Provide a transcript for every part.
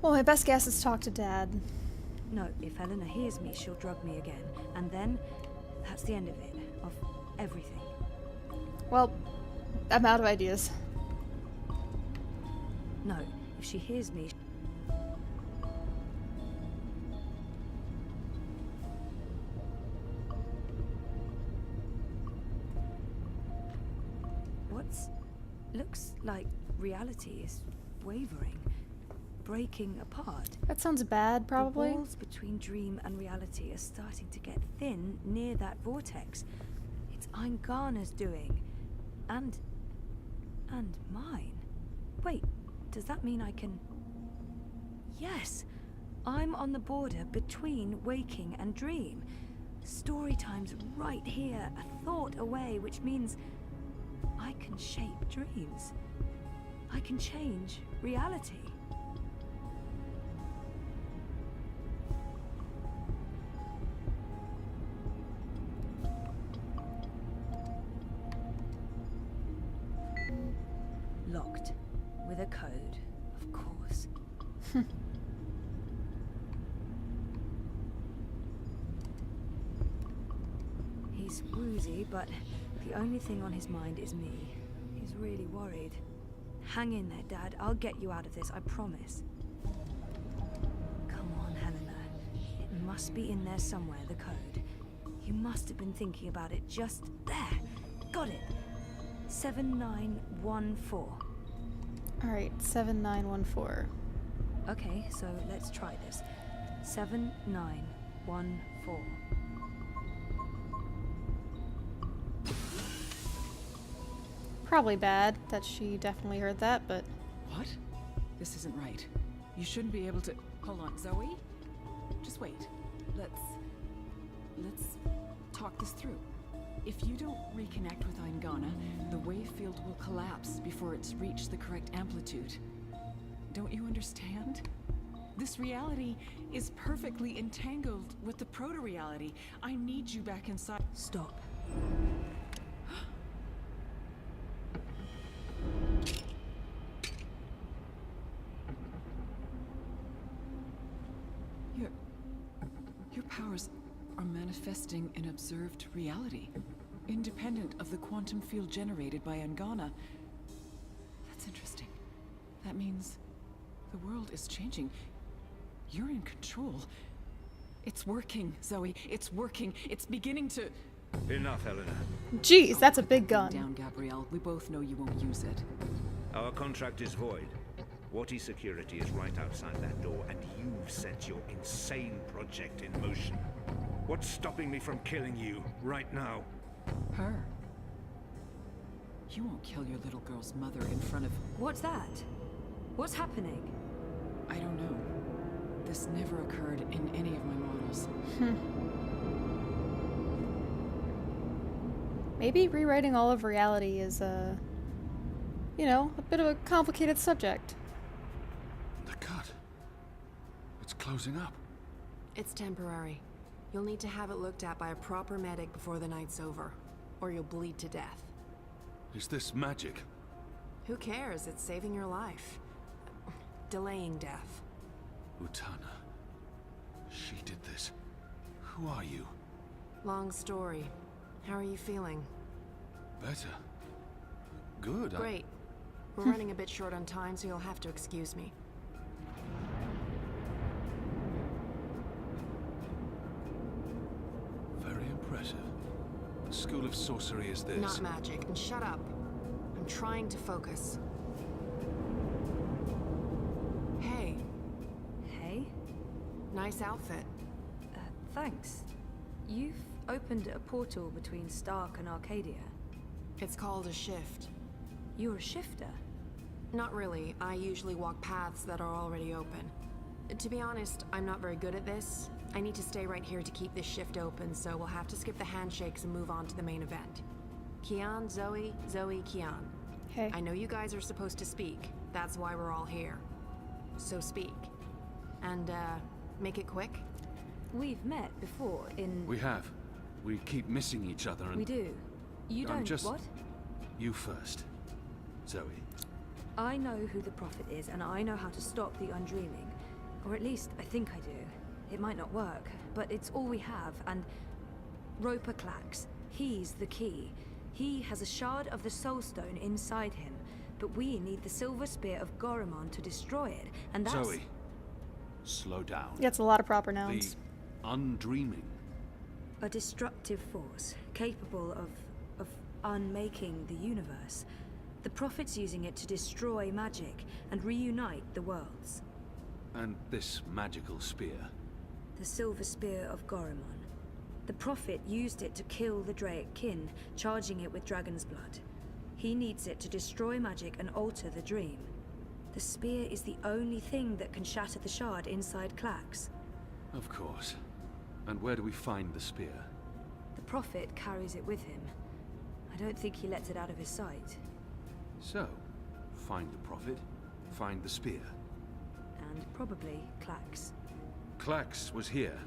Well, my best guess is talk to Dad. No, if Helena hears me, she'll drug me again. And then, that's the end of it. Of everything. Well, I'm out of ideas. No, if she hears me... Looks like reality is wavering, breaking apart. That sounds bad, probably. The walls between dream and reality are starting to get thin near that vortex. It's Eingana's doing. And mine. Wait, does that mean I can... Yes! I'm on the border between waking and dream. Story time's right here, a thought away, which means... I can shape dreams. I can change reality. Locked. With a code, of course. He's woozy, but the only thing on his mind is me. He's really worried. Hang in there, Dad. I'll get you out of this, I promise. Come on, Helena. It must be in there somewhere, the code. You must have been thinking about it just there. Got it. 7914. Alright, 7914. Okay, so let's try this. 7914. Probably bad that she definitely heard that, but... What? This isn't right. You shouldn't be able to... Hold on, Zoe? Just wait. Let's talk this through. If you don't reconnect with Eingana, the wave field will collapse before it's reached the correct amplitude. Don't you understand? This reality is perfectly entangled with the proto-reality. I need you back inside. Stop. Your powers are manifesting an observed reality, independent of the quantum field generated by Eingana. That's interesting. That means the world is changing. You're in control. It's working, Zoe. It's working. It's beginning to... Enough, Helena. Jeez, that's a big gun. Down, Gabrielle. We both know you won't use it. Our contract is void. Watty security is right outside that door, and you've set your insane project in motion. What's stopping me from killing you right now? Her. You won't kill your little girl's mother in front of... What's that? What's happening? I don't know. This never occurred in any of my models. Maybe rewriting all of reality is, you know, a bit of a complicated subject. The cut. It's closing up. It's temporary. You'll need to have it looked at by a proper medic before the night's over, or you'll bleed to death. Is this magic? Who cares? It's saving your life. Delaying death. Utana. She did this. Who are you? Long story. How are you feeling? Better. Good. Great. We're running a bit short on time, so you'll have to excuse me. Very impressive. What school of sorcery is this? Not magic. And shut up. I'm trying to focus. Hey. Hey? Nice outfit. Thanks. You've opened a portal between Stark and Arcadia. It's called a shift. You're a shifter? Not really. I usually walk paths that are already open. To be honest, I'm not very good at this. I need to stay right here to keep this shift open, so we'll have to skip the handshakes and move on to the main event. Kian, Zoe, Zoe, Kian. Hey. I know you guys are supposed to speak. That's why we're all here. So speak. And, make it quick. We've met before in... We have. We keep missing each other and... We do. You I'm don't... just- What? You first. Zoe. I know who the Prophet is, and I know how to stop the undreaming. Or at least, I think I do. It might not work, but it's all we have, and... Roper Clax. He's the key. He has a shard of the Soul Stone inside him, but we need the Silver Spear of Gorimon to destroy it, and that's... Zoe, slow down. Gets a lot of proper nouns. The undreaming. A destructive force, capable of unmaking the universe. The Prophet's using it to destroy magic and reunite the worlds. And this magical spear. The Silver Spear of Gorimon. The Prophet used it to kill the Draic kin, charging it with dragon's blood. He needs it to destroy magic and alter the dream. The spear is the only thing that can shatter the shard inside Clax. Of course. And where do we find the spear? The Prophet carries it with him. I don't think he lets it out of his sight. So, find the Prophet, find the spear. And probably Clax. Clax was here.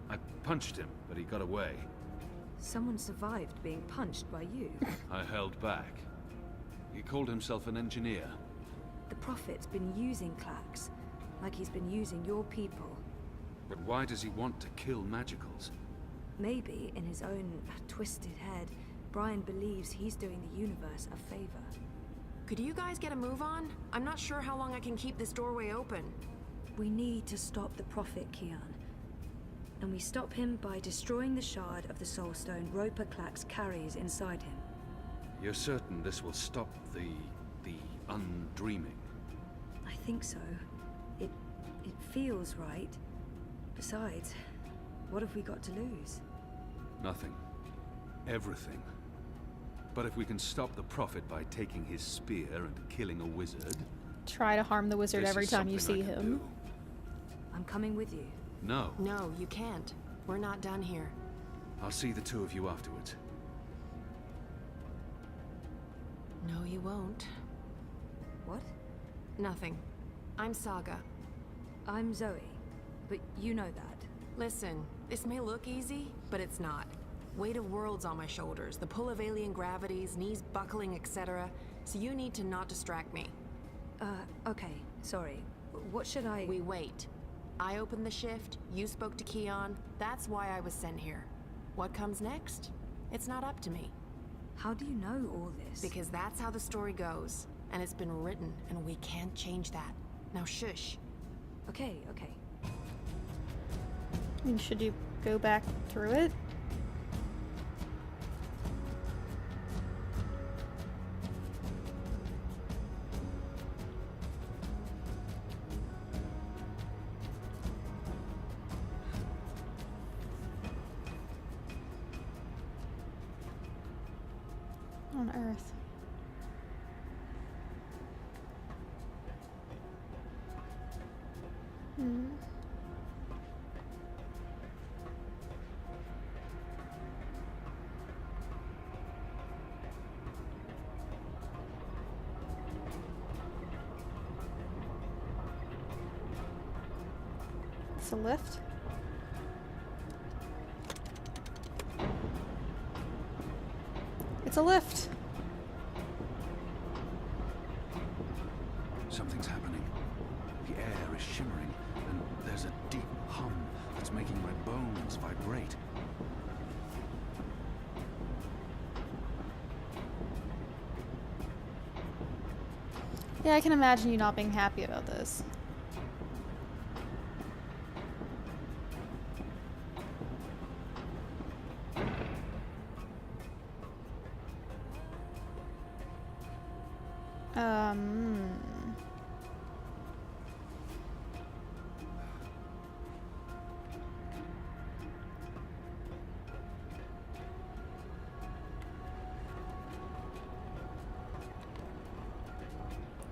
I punched him, but he got away. Someone survived being punched by you. I held back. He called himself an engineer. The Prophet's been using Clax, like he's been using your people. But why does he want to kill magicals? Maybe, in his own twisted head, Brian believes he's doing the universe a favor. Could you guys get a move on? I'm not sure how long I can keep this doorway open. We need to stop the Prophet, Kian. And we stop him by destroying the shard of the Soul Stone Roper Clax carries inside him. You're certain this will stop the undreaming? I think so. It feels right. Besides, what have we got to lose? Nothing. Everything. But if we can stop the Prophet by taking his spear and killing a wizard... Try to harm the wizard this every is time you something see I can him. do. I'm coming with you. No. No, you can't. We're not done here. I'll see the two of you afterwards. No, you won't. What? Nothing. I'm Saga. I'm Zoe. But you know that. Listen, this may look easy, but it's not. Weight of worlds on my shoulders, the pull of alien gravities, knees buckling, etc. So you need to not distract me. Okay. Sorry. What should I... We wait. I opened the shift, you spoke to Keon, that's why I was sent here. What comes next? It's not up to me. How do you know all this? Because that's how the story goes. And it's been written, and we can't change that. Now shush. Okay. I mean, should you go back through it? On Earth. It's a lift. It's a lift. Something's happening. The air is shimmering, and there's a deep hum that's making my bones vibrate. Yeah, I can imagine you not being happy about this.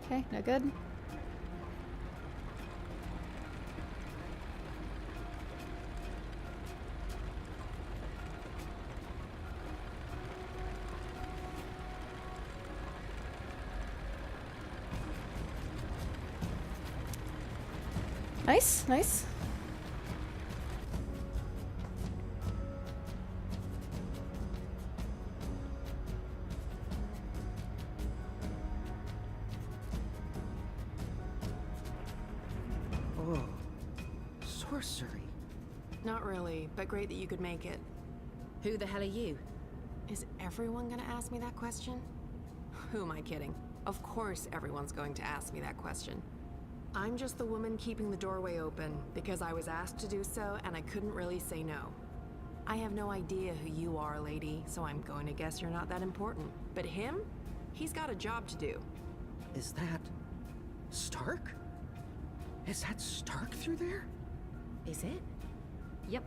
Okay, no good. Nice. sorcery. Not really, but great that you could make it. Who the hell are you? Is everyone gonna ask me that question? Who am I kidding? Of course everyone's going to ask me that question. I'm just the woman keeping the doorway open because I was asked to do so and I couldn't really say no. I have no idea who you are, lady, so I'm going to guess you're not that important. But him? He's got a job to do. Is that... Stark? Is that Stark through there? Is it? Yep.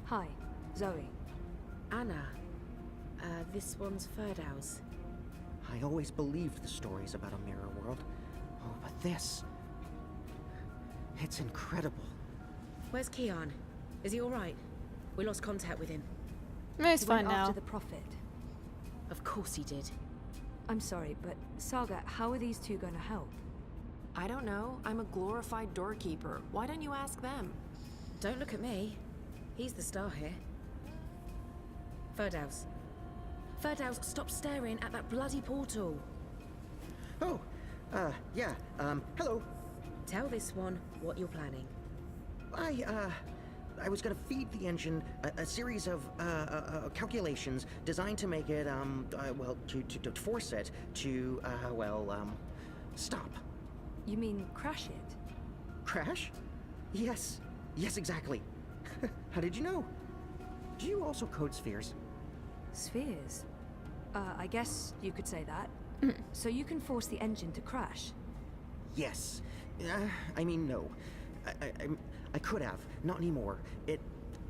Hi, Zoe. Anna. This one's Ferdow's. I always believed the stories about a mirror world. Oh, but this... It's incredible. Where's Keon? Is he alright? We lost contact with him. He's He fine went now. after the Prophet. Of course he did. I'm sorry, but Saga, how are these two going to help? I don't know. I'm a glorified doorkeeper. Why don't you ask them? Don't look at me. He's the star here. Ferdow's. Ferdow's, stop staring at that bloody portal. Oh, yeah, hello. Tell this one what you're planning. I was gonna feed the engine a series of, calculations designed to make it, well, to force it to, stop. You mean crash it? Crash? Yes, exactly. How did you know? Do you also code spheres? Spheres? I guess you could say that. So you can force the engine to crash? Yes. I mean, no. I could have. Not anymore. It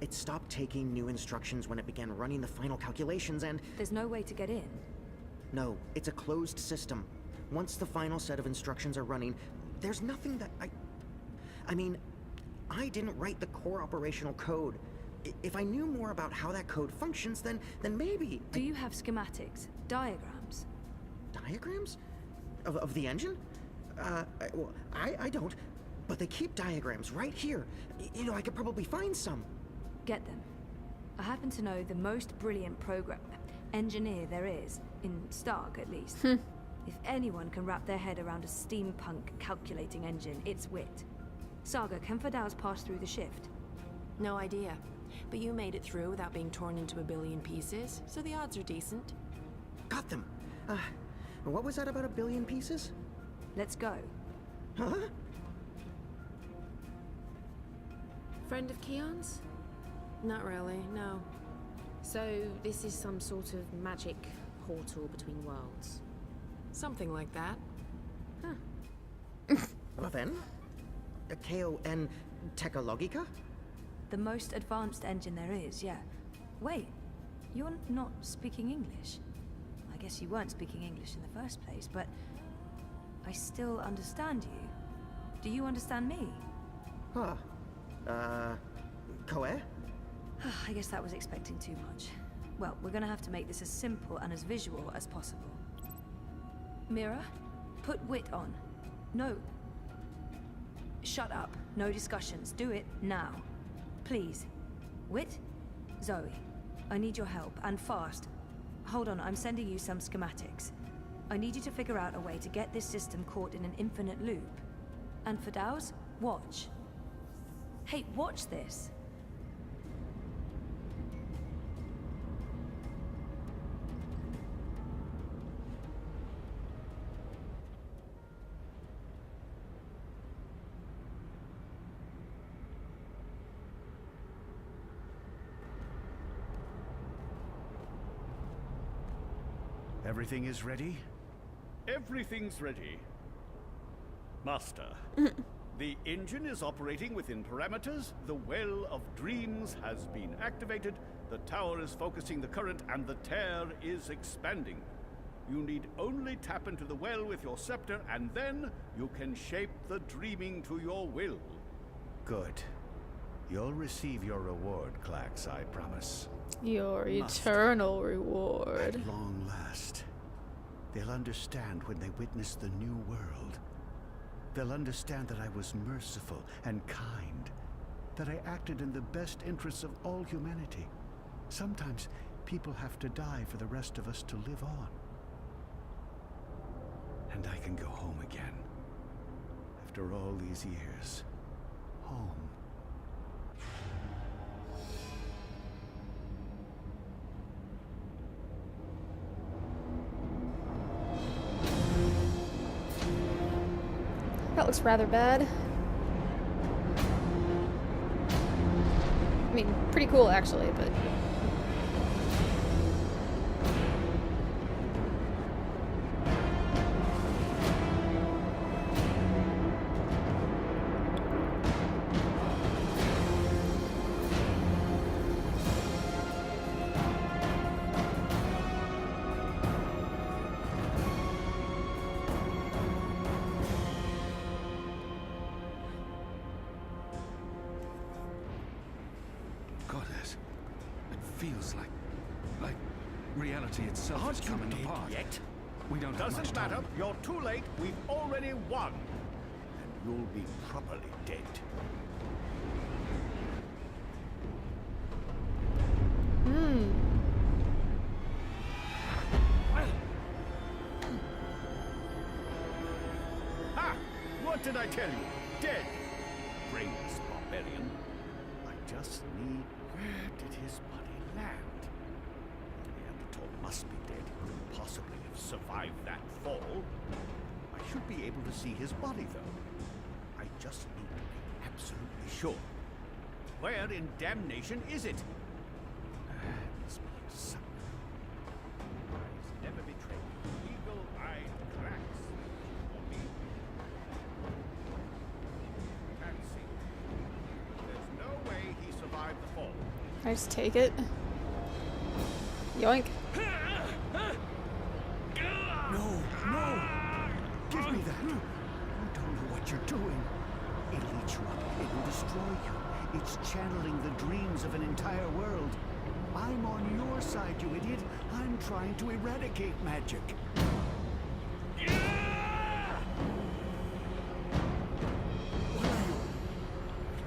stopped taking new instructions when it began running the final calculations and... There's no way to get in? No, it's a closed system. Once the final set of instructions are running, there's nothing that I mean, I didn't write the core operational code. If I knew more about how that code functions, then maybe... Do you have schematics? Diagrams? Diagrams? Of the engine? Well, I don't. But they keep diagrams right here. You know, I could probably find some. Get them. I happen to know the most brilliant engineer there is, in Stark at least. If anyone can wrap their head around a steampunk calculating engine, it's Wit. Saga, can Ferdow's pass through the shift? No idea. But you made it through without being torn into a billion pieces, so the odds are decent. Got them. What was that about a billion pieces? Let's go. Huh? Friend of Keon's? Not really, no. So, this is some sort of magic portal between worlds. Something like that. Well then, a KON Technologica? The most advanced engine there is, yeah. Wait, you're not speaking English? I guess you weren't speaking English in the first place, but I still understand you. Do you understand me? Huh. Koe? I guess that was expecting too much. Well, we're gonna have to make this as simple and as visual as possible. Mira, put Wit on. No. Shut up. No discussions. Do it now. Please. Wit? Zoe, I need your help, and fast. Hold on, I'm sending you some schematics. I need you to figure out a way to get this system caught in an infinite loop. And for Dow's, watch. Hey, watch this. Everything is ready? Everything's ready. Master, the engine is operating within parameters, the Well of Dreams has been activated, the tower is focusing the current, and the tear is expanding. You need only tap into the well with your scepter, and then you can shape the dreaming to your will. Good. You'll receive your reward, Clax, I promise. Your Master. eternal reward. At long last. They'll understand when they witness the new world. They'll understand that I was merciful and kind, that I acted in the best interests of all humanity. Sometimes people have to die for the rest of us to live on. And I can go home again. After all these years. Home. That looks rather bad. I mean, pretty cool actually, but... Goddess, it feels like reality itself is coming apart. Yet? We don't have much Doesn't time. matter. You're too late. We've already won. And you'll be properly dead. Ha! What did I tell you? Dead. Brainless barbarian. I just need... Where did his body land? The Neanderthal must be dead. He couldn't possibly have survived that fall. I should be able to see his body, though. I just need to be absolutely sure. Where in damnation is it? This place somewhere. He's never betrayed eagle-eyed cracks for me. Can't see. There's no way he survived the fall. I just take it. Yoink. No, no! Give me that! You don't know what you're doing. It'll eat you up. It will destroy you. It's channeling the dreams of an entire world. I'm on your side, you idiot. I'm trying to eradicate magic. What are you?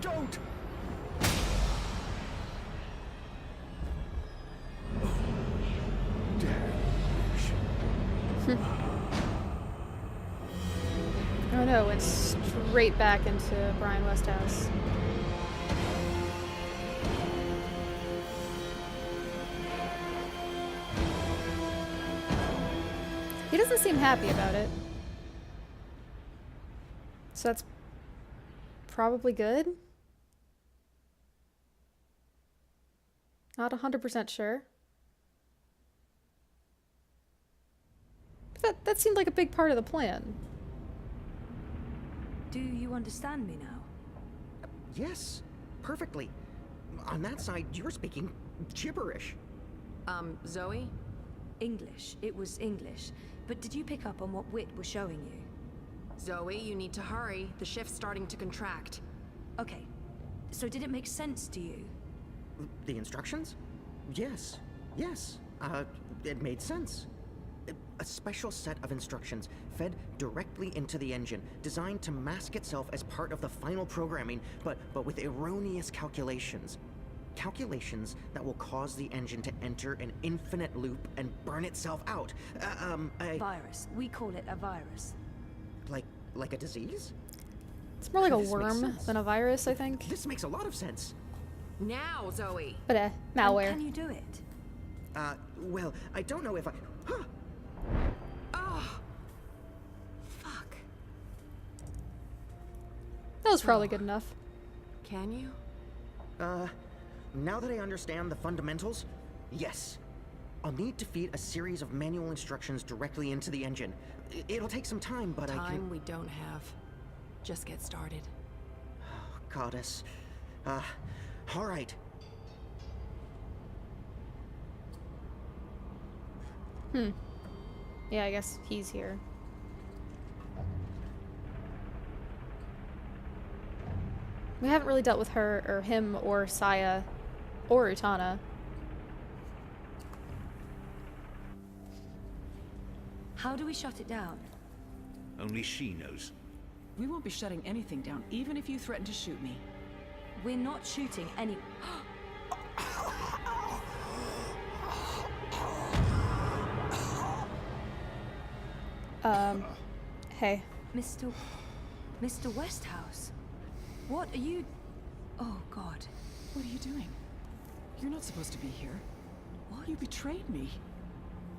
Don't! Oh no, went straight back into Brian Westhouse. He doesn't seem happy about it. So that's probably good. Not 100% sure. But that seemed like a big part of the plan. Do you understand me now? Yes, perfectly. On that side, you're speaking gibberish. Zoe? English. It was English. But did you pick up on what Wit was showing you? Zoe, you need to hurry. The shift's starting to contract. Okay. So did it make sense to you? The instructions? Yes, yes. It made sense. A special set of instructions fed directly into the engine, designed to mask itself as part of the final programming, but with erroneous calculations. Calculations that will cause the engine to enter an infinite loop and burn itself out. Virus. We call it a virus. Like a disease? It's more like a This makes worm sense. than a virus, I think. This makes a lot of sense. Now, Zoe! But malware. And can you do it? Well, I don't know if I... Huh! Oh! Fuck. That was probably good enough. Can you? Now that I understand the fundamentals, yes. I'll need to feed a series of manual instructions directly into the engine. It'll take some time, but I can... Time we don't have. Just get started. Goddess. All right. Yeah, I guess he's here. We haven't really dealt with her, or him, or Saya, or Utana. How do we shut it down? Only she knows. We won't be shutting anything down, even if you threaten to shoot me. We're not shooting any... Hey. Mr. Westhouse. What are you... Oh, God. What are you doing? You're not supposed to be here. What? You betrayed me.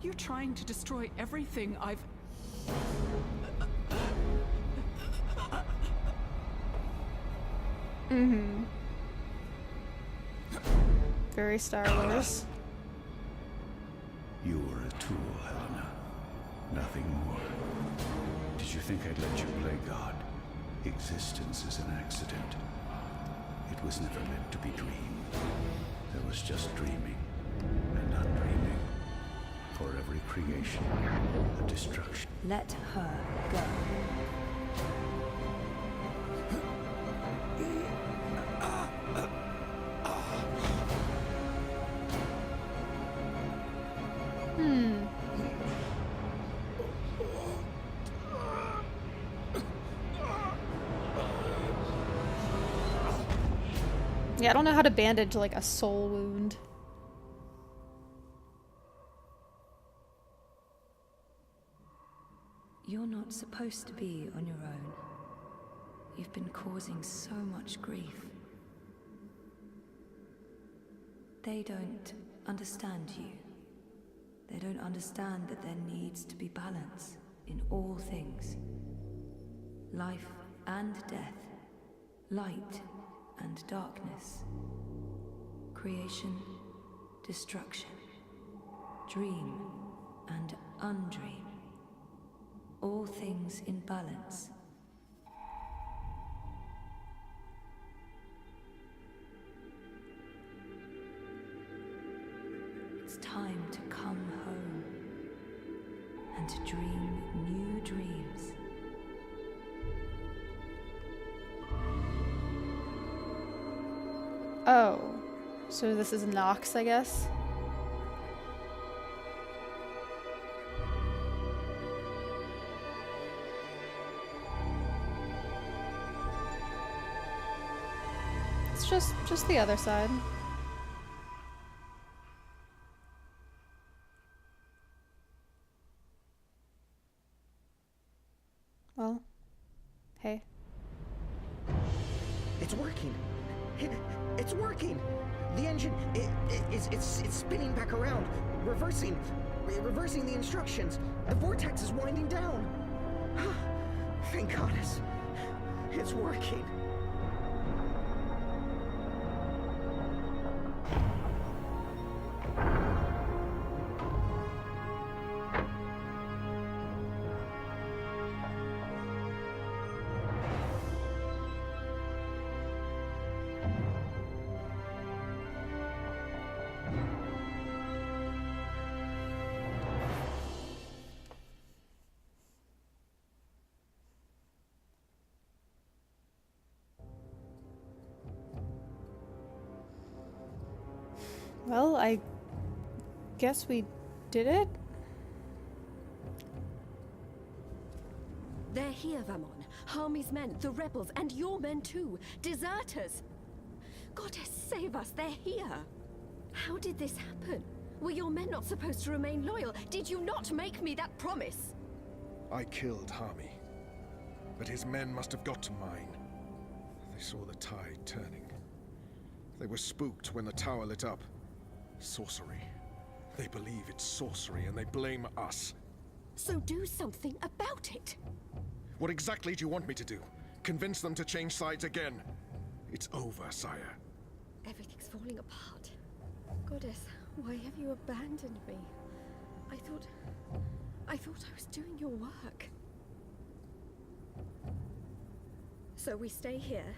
You're trying to destroy everything I've... Mm-hmm. Very Star Wars. You were a tool, Helena. Nothing more. Did you think I'd let you play God? Existence is an accident. It was never meant to be dreamed. There was just dreaming and undreaming. For every creation, a destruction. Let her go. Yeah, I don't know how to bandage like a soul wound. You're not supposed to be on your own. You've been causing so much grief. They don't understand you. They don't understand that there needs to be balance in all things. Life and death. Light and darkness. Creation, destruction. Dream and undream. All things in balance. It's time to come home and to dream new dreams. Oh, so this is Nox, I guess? It's just the other side. Well, hey. It's working. It's working. The engine, it's spinning back around, reversing the instructions. The vortex is winding down. Thank goddess. It's working. Well, I guess we did it? They're here, Vamon. Harmy's men, the rebels, and your men too. Deserters! Goddess, save us, they're here! How did this happen? Were your men not supposed to remain loyal? Did you not make me that promise? I killed Harmy, but his men must have got to mine. They saw the tide turning. They were spooked when the tower lit up. Sorcery. They believe it's sorcery and they blame us. So do something about it! What exactly do you want me to do? Convince them to change sides again? It's over, sire. Everything's falling apart. Goddess, why have you abandoned me? I thought I was doing your work. So we stay here,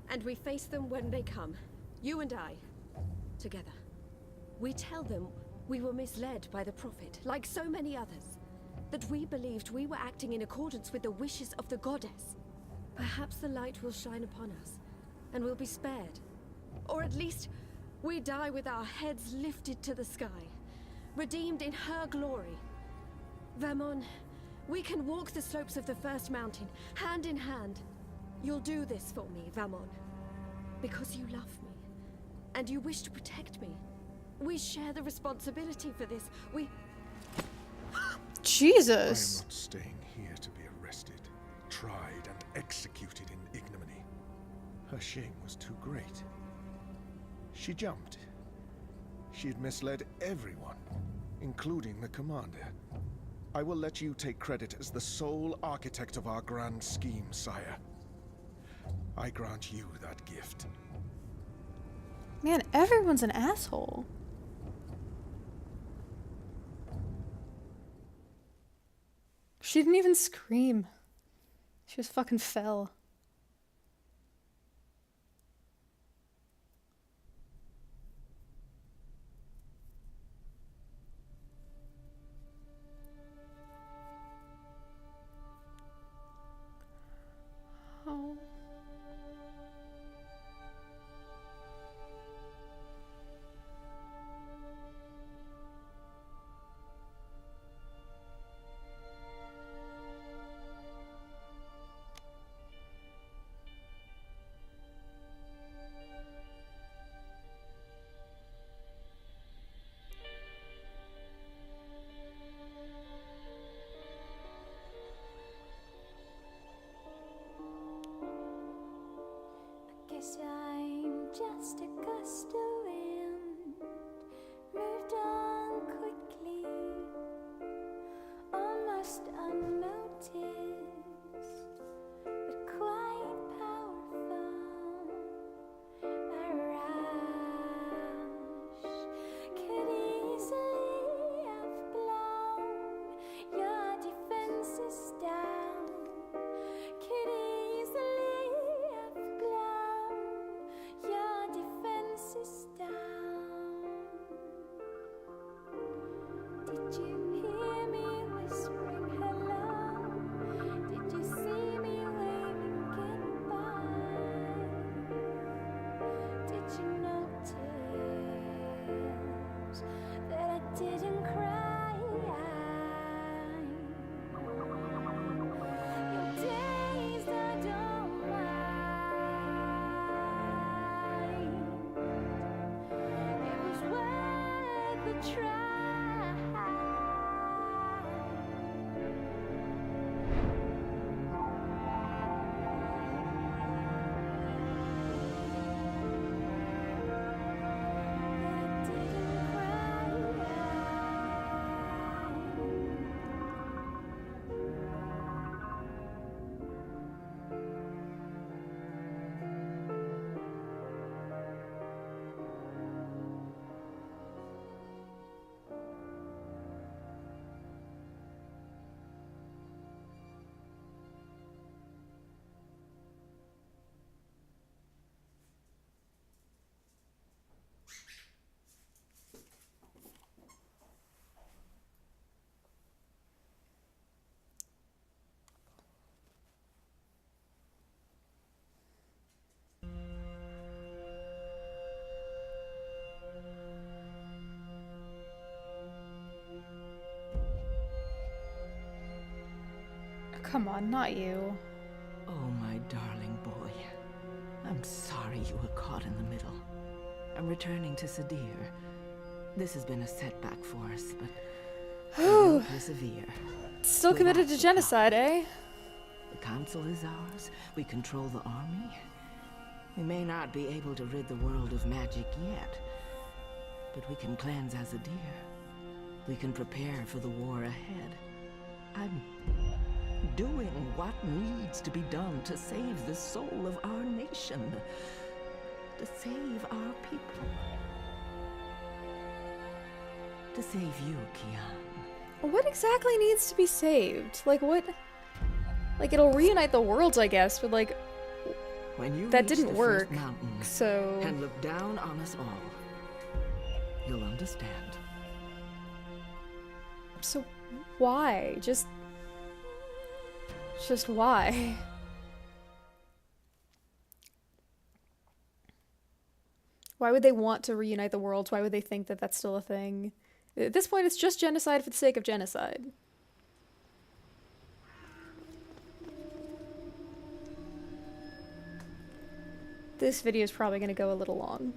and we face them when they come. You and I, together. We tell them we were misled by the Prophet, like so many others. That we believed we were acting in accordance with the wishes of the Goddess. Perhaps the light will shine upon us, and we'll be spared. Or at least, we die with our heads lifted to the sky, redeemed in her glory. Vamon, we can walk the slopes of the First Mountain, hand in hand. You'll do this for me, Vamon. Because you love me, and you wish to protect me. We share the responsibility for this. Jesus! I am not staying here to be arrested, tried, and executed in ignominy. Her shame was too great. She jumped. She had misled everyone, including the commander. I will let you take credit as the sole architect of our grand scheme, sire. I grant you that gift. Man, everyone's an asshole. She didn't even scream. She just fucking fell. Oh. Guess I'm just a gust of wind, moved on quickly, almost unnoticed, but quite powerful. A rush could easily have blown your defenses down, could easily have blown your defenses down. Did you hear me whispering hello? Did you see me waving goodbye? Did you notice that I didn't cry? Your days I don't mind. It was worth a try. Come on, not you. Oh, my darling boy. I'm sorry you were caught in the middle. I'm returning to Sadir. This has been a setback for us, but we will persevere. Still committed to genocide, eh? The council is ours. We control the army. We may not be able to rid the world of magic yet, but we can cleanse Azadir. We can prepare for the war ahead. I'm doing what needs to be done to save the soul of our nation. To save our people. To save you, Kian. What exactly needs to be saved? Like, what? Like, it'll reunite the worlds, I guess, but, like, When you that reach didn't the work, first mountain so... and look down on us all, you'll understand. So, why? Just why? Why would they want to reunite the worlds? Why would they think that that's still a thing? At this point, it's just genocide for the sake of genocide. This video is probably going to go a little long.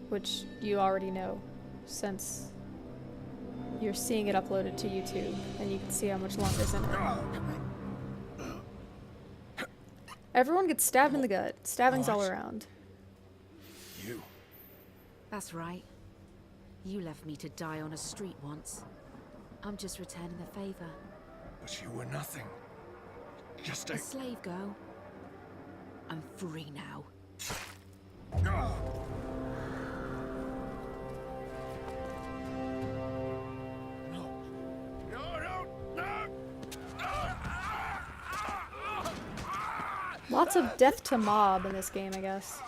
Which you already know, since you're seeing it uploaded to YouTube, and you can see how much longer it's in it. Everyone gets stabbed in the gut. Stabbings all around. You. That's right. You left me to die on a street once. I'm just returning the favor. But you were nothing. Just A slave girl. I'm free now. Lots of death to mob in this game, I guess.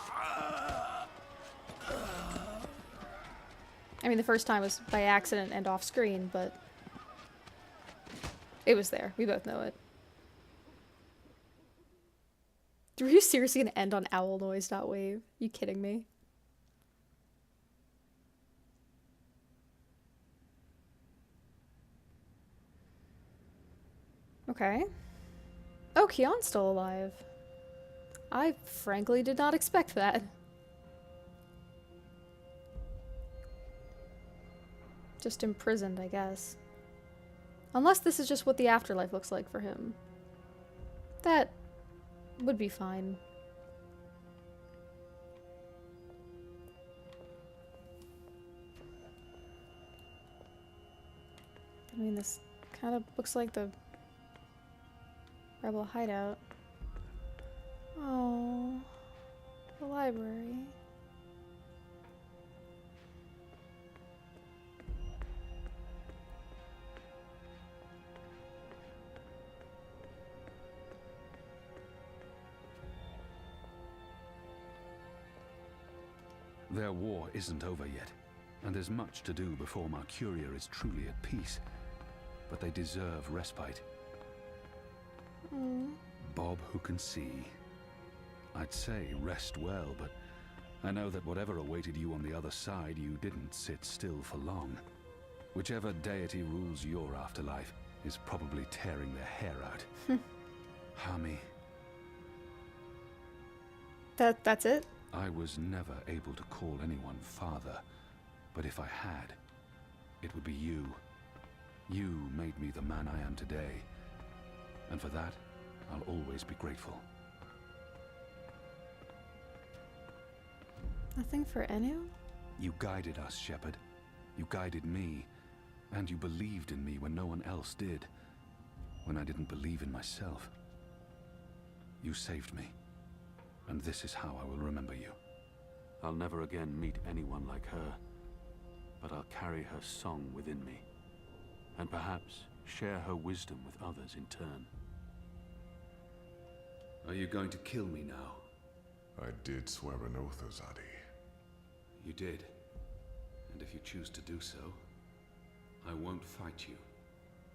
I mean, the first time was by accident and off screen, but it was there. We both know it. Were you seriously gonna end on owl noise.wave? You kidding me? Okay. Oh, Keon's still alive. I frankly did not expect that. Just imprisoned, I guess. Unless this is just what the afterlife looks like for him. That would be fine. I mean, this kind of looks like the rebel hideout. Oh, the library. Their war isn't over yet, and there's much to do before Mercuria is truly at peace. But they deserve respite. Bob who can see. I'd say rest well, but I know that whatever awaited you on the other side, you didn't sit still for long. Whichever deity rules your afterlife is probably tearing their hair out. Hami. That's it? I was never able to call anyone father, but if I had, it would be you. You made me the man I am today, and for that, I'll always be grateful. Nothing for Enu? You guided us, Shepard. You guided me, and you believed in me when no one else did, when I didn't believe in myself. You saved me, and this is how I will remember you. I'll never again meet anyone like her, but I'll carry her song within me, and perhaps share her wisdom with others in turn. Are you going to kill me now? I did swear an oath, Azadi. You did, and if you choose to do so, I won't fight you.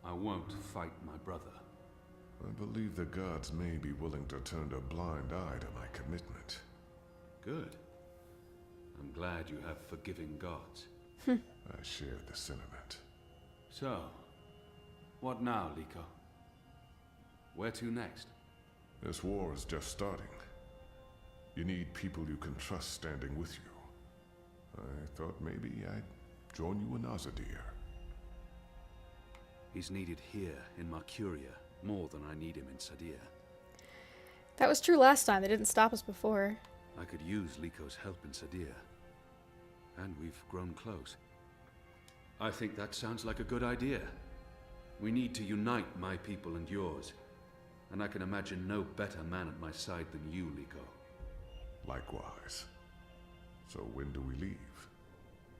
I won't fight my brother. I believe the gods may be willing to turn a blind eye to my commitment. Good. I'm glad you have forgiving gods. I share the sentiment. So, what now, Liko? Where to next? This war is just starting. You need people you can trust standing with you. I thought maybe I'd join you in Azadir. He's needed here in Mercuria more than I need him in Sadir. That was true last time. They didn't stop us before. I could use Liko's help in Sadir. And we've grown close. I think that sounds like a good idea. We need to unite my people and yours. And I can imagine no better man at my side than you, Liko. Likewise. So when do we leave?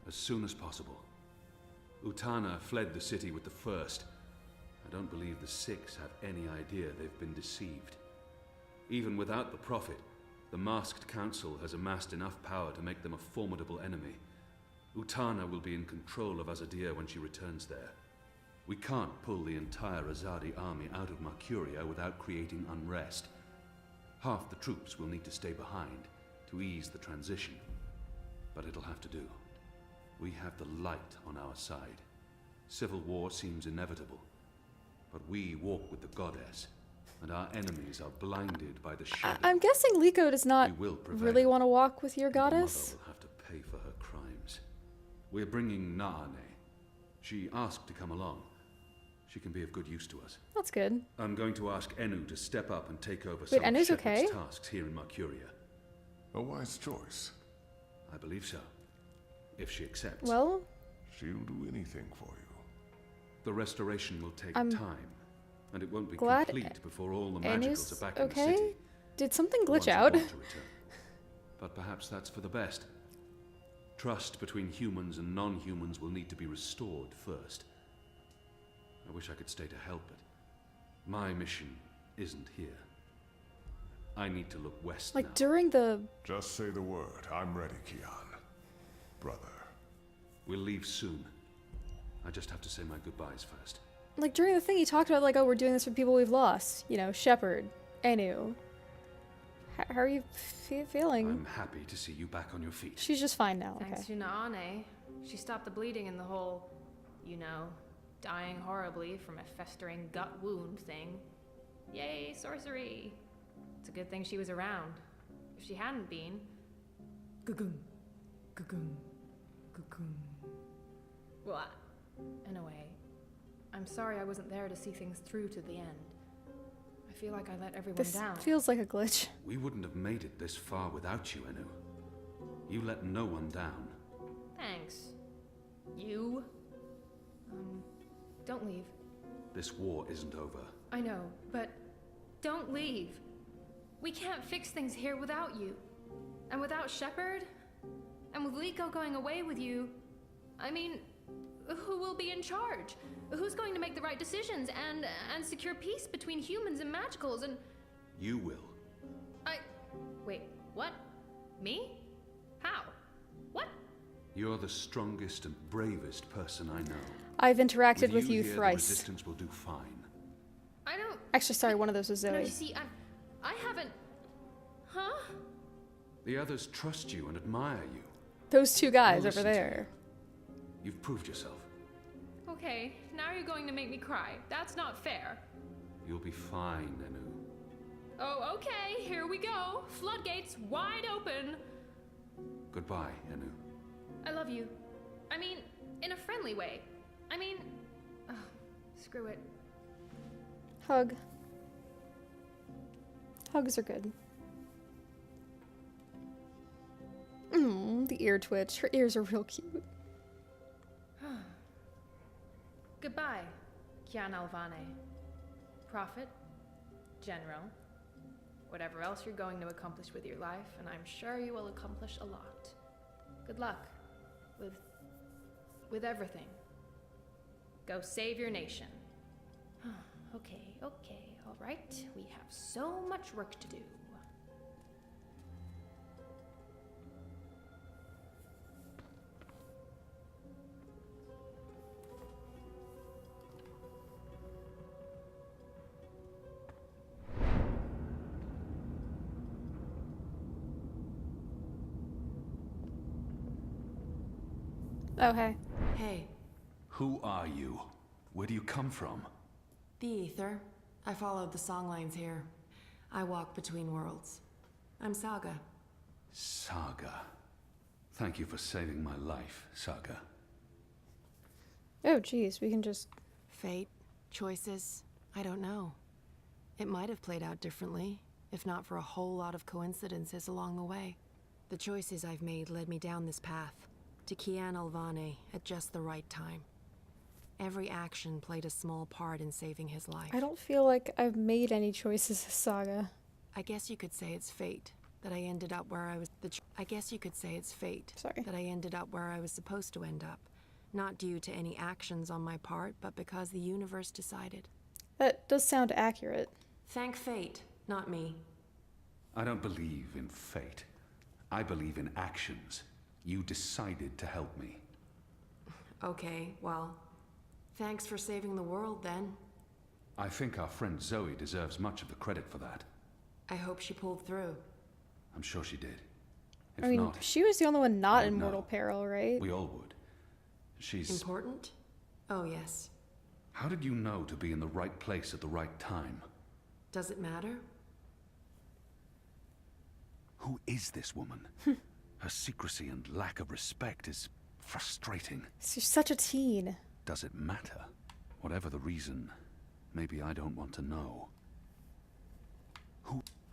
As soon as possible. Utana fled the city with the first. I don't believe the Six have any idea they've been deceived. Even without the Prophet, the Masked Council has amassed enough power to make them a formidable enemy. Utana will be in control of Azadir when she returns there. We can't pull the entire Azadi army out of Mercuria without creating unrest. Half the troops will need to stay behind to ease the transition. But it'll have to do. We have the light on our side. Civil war seems inevitable. But we walk with the goddess, and our enemies are blinded by the shadow. I'm guessing Liko does not really want to walk with your goddess. Mother will have to pay for her crimes. We're bringing Naane. She asked to come along. She can be of good use to us. That's good. I'm going to ask Enu to step up and take over some of Enu's Shepard's okay? tasks here in Mercuria. A wise choice. I believe so. If she accepts. Well, she'll do anything for you. The restoration will take I'm time, and it won't be glad complete before all the Enu's magicals are back in okay? the city. Did something The ones glitch who out? want to return. But perhaps that's for the best. Trust between humans and non-humans will need to be restored first. I wish I could stay to help it. My mission isn't here. I need to look west Like now. during the... Just say the word. I'm ready, Kian. Brother. We'll leave soon. I just have to say my goodbyes first. Like during the thing he talked about, like, oh, we're doing this for people we've lost. You know, Shepard, Anu. How are you feeling? I'm happy to see you back on your feet. She's just fine now, Thanks okay. to Naane. She stopped the bleeding and the whole, you know, dying horribly from a festering gut wound thing. Yay, sorcery! It's a good thing she was around. If she hadn't been... Gugum. Gugum. Gugum. What? In a way. I'm sorry I wasn't there to see things through to the end. I feel like I let everyone This down. feels like a glitch. We wouldn't have made it this far without you, Anu. You let no one down. Thanks. You? Don't leave. This war isn't over. I know, but don't leave. We can't fix things here without you. And without Shepard? And with Liko going away with you, I mean, who will be in charge? Who's going to make the right decisions and secure peace between humans and magicals and... You will. Wait, what? Me? How? What? You're the strongest and bravest person I know. I've interacted with you here, the thrice. resistance will do fine. I don't... Actually, sorry, one of those was No, Zoe. you see, I haven't... Huh? The others trust you and admire you. Those two guys They'll over listen to there. You've proved yourself. Okay, now you're going to make me cry. That's not fair. You'll be fine, Anu. Oh, okay, here we go. Floodgates wide open. Goodbye, Anu. I love you. I mean, in a friendly way. I mean... Oh, screw it. Hug. Hugs are good. The ear twitch. Her ears are real cute. Goodbye, Kian Alvane. Prophet, General, whatever else you're going to accomplish with your life, and I'm sure you will accomplish a lot. Good luck with everything. Go save your nation. Okay, all right. We have so much work to do. Oh, hey. Hey, Who are you? Where do you come from? the Ether. I followed the songlines here. I walk between worlds. I'm Saga. Saga. Thank you for saving my life, Saga. Oh, geez, we can just... Fate, choices, I don't know. It might have played out differently, if not for a whole lot of coincidences along the way. The choices I've made led me down this path, to Kian Alvane at just the right time. Every action played a small part in saving his life. I don't feel like I've made any choices as Saga. I guess you could say it's fate that I ended up where I was. I guess you could say it's fate that I ended up where I was supposed to end up, not due to any actions on my part, but because the universe decided. That does sound accurate. Thank fate, not me. I don't believe in fate. I believe in actions. You decided to help me. Okay, well, thanks for saving the world then. I think our friend Zoe deserves much of the credit for that. I hope she pulled through. I'm sure she did. If I mean, not, she was the only one not in no. mortal peril, right? we all would. She's... Important? Oh, yes. How did you know to be in the right place at the right time? Does it matter? Who is this woman? Her secrecy and lack of respect is frustrating. She's such a teen. Does it matter? Whatever the reason, maybe I don't want to know.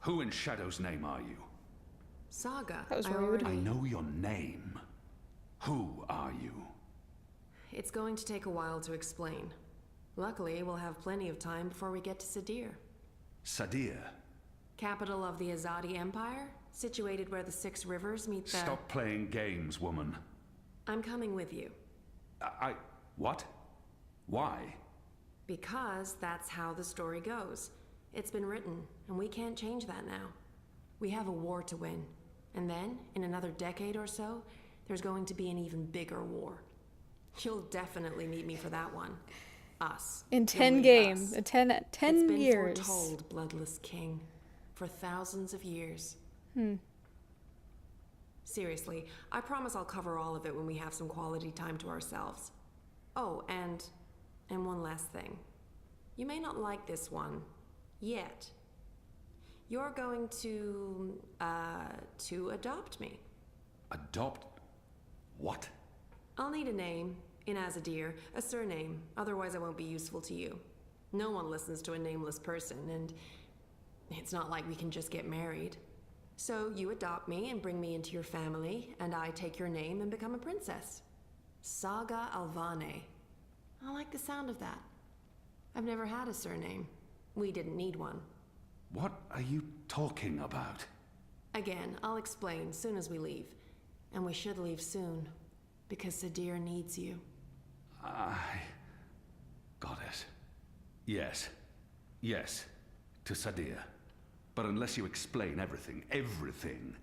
Who in Shadow's name are you? Saga. That was I rude. already- I know your name. Who are you? It's going to take a while to explain. Luckily, we'll have plenty of time before we get to Sadir. Sadir. Capital of the Azadi Empire, situated where the 6 rivers meet the... Stop playing games, woman. I'm coming with you. What? Why? Because that's how the story goes. It's been written, and we can't change that now. We have a war to win. And then, in another decade or so, there's going to be an even bigger war. You'll definitely need me for that one. Us. In 10 games. Us. 10 It's been years. foretold, Bloodless King. For thousands of years. Seriously, I promise I'll cover all of it when we have some quality time to ourselves. Oh, and one last thing. You may not like this one. Yet. You're going to adopt me. Adopt? What? I'll need a name, in Azadir, a surname, otherwise I won't be useful to you. No one listens to a nameless person, and it's not like we can just get married. So you adopt me and bring me into your family, and I take your name and become a princess. Saga Alvane. I like the sound of that. I've never had a surname. We didn't need one. What are you talking about? Again, I'll explain soon as we leave. And we should leave soon, because Sadir needs you. Got it. Yes. Yes. To Sadir. But unless you explain everything,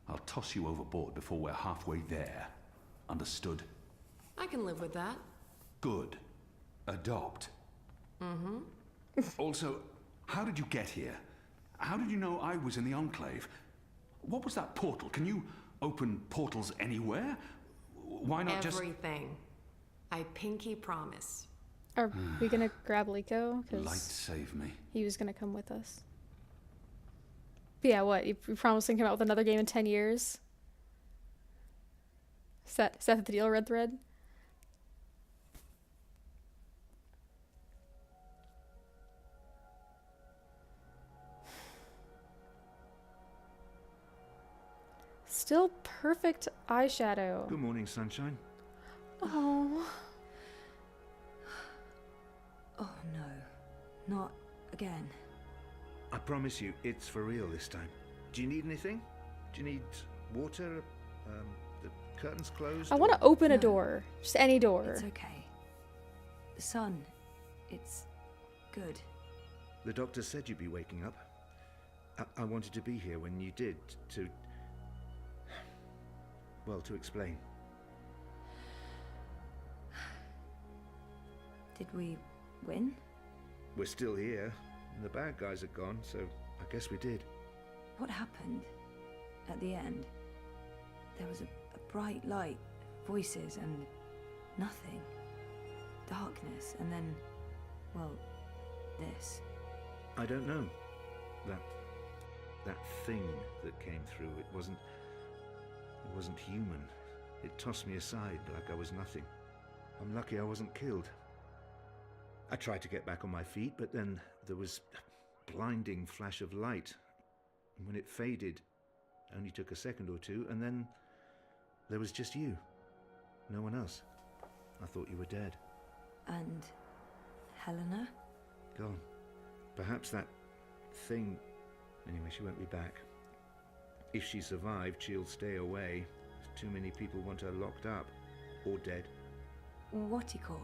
I'll toss you overboard before we're halfway there. Understood? I can live with that. Good. Adopt. Also, how did you get here? How did you know I was in the Enclave? What was that portal? Can you open portals anywhere? Why not Everything. I pinky promise. Are we gonna grab Liko? Light save me. He was gonna come with us. But yeah, what? You promising him out with another game in 10 years? Is that the deal, Red Thread? Still perfect eyeshadow. Good morning, sunshine. Oh. Oh no. Not again. I promise you, it's for real this time. Do you need anything? Do you need water? The curtains closed? I want to open a door. Just any door. It's okay. The sun, it's good. The doctor said you'd be waking up. I wanted to be here when you did, to explain. Did we win? We're still here, and the bad guys are gone, so I guess we did. What happened at the end? There was a bright light, voices, and nothing. Darkness, and then, well, this. I don't know. That thing that came through, it wasn't human. It tossed me aside like I was nothing. I'm lucky I wasn't killed. I tried to get back on my feet, but then there was a blinding flash of light. And when it faded, it only took a second or two, and then there was just you. No one else. I thought you were dead. And Helena? Gone. Perhaps that thing... Anyway, she won't be back. If she survived, she'll stay away. Too many people want her locked up. Or dead. Whatticorp?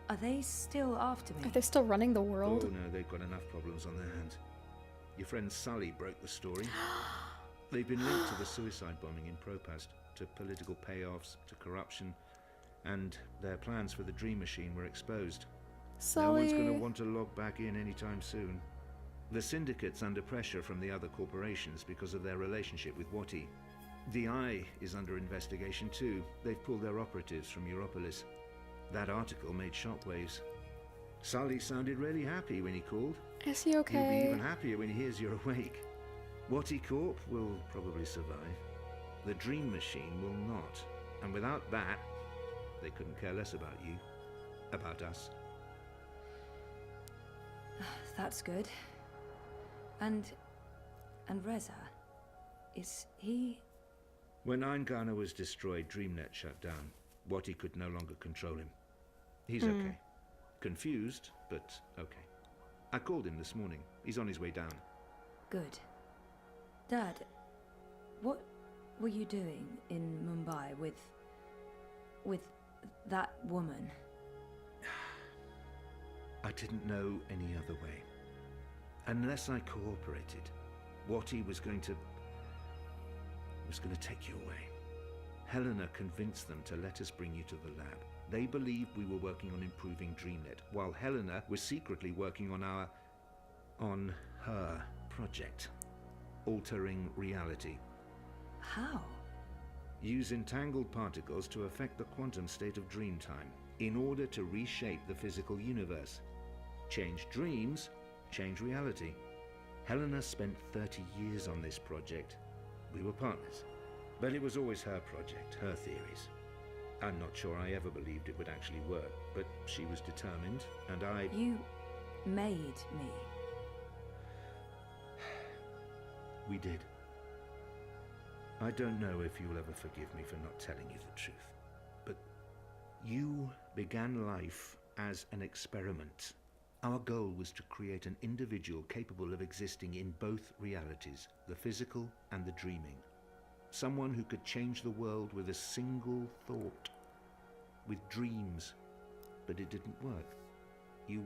Are they still after me? Are they still running the world? Oh no, they've got enough problems on their hands. Your friend Sully broke the story. They've been linked to the suicide bombing in Propast, to political payoffs, to corruption, and their plans for the Dream Machine were exposed. Sully. No one's going to want to log back in anytime soon. The Syndicate's under pressure from the other corporations because of their relationship with Wati. The Eye is under investigation too. They've pulled their operatives from Europolis. That article made shockwaves. Sully sounded really happy when he called. Is he okay? He'll be even happier when he hears you're awake. Whatticorp will probably survive. The Dream Machine will not. And without that, they couldn't care less about you. About us. That's good. And Reza, is he... When Eingana was destroyed, DreamNet shut down. Wati could no longer control him. He's okay. Confused, but okay. I called him this morning. He's on his way down. Good. Dad, what were you doing in Mumbai with that woman? I didn't know any other way. Unless I cooperated, Watty was going to take you away. Helena convinced them to let us bring you to the lab. They believed we were working on improving Dreamnet, while Helena was secretly working on her project, altering reality. How? Use entangled particles to affect the quantum state of Dreamtime in order to reshape the physical universe. Change dreams, change reality. Helena spent 30 years on this project. We were partners. But it was always her project, her theories. I'm not sure I ever believed it would actually work, but she was determined, and I... You made me. We did. I don't know if you'll ever forgive me for not telling you the truth, but you began life as an experiment. Our goal was to create an individual capable of existing in both realities, the physical and the dreaming. Someone who could change the world with a single thought, with dreams. But it didn't work. You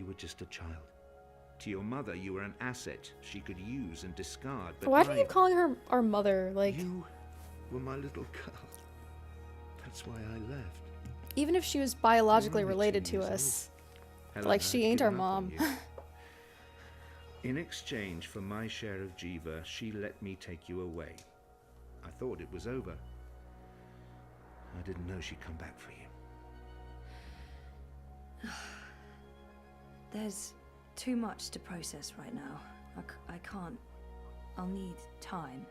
were just a child. To your mother, you were an asset she could use and discard, but why do you keep calling her our mother? Like, you were my little girl. That's why I left. Even if she was biologically related to us, like, she ain't our mom. In exchange for my share of Jiva, she let me take you away. I thought it was over. I didn't know she'd come back for you. There's too much to process right now. I can't. I'll need time.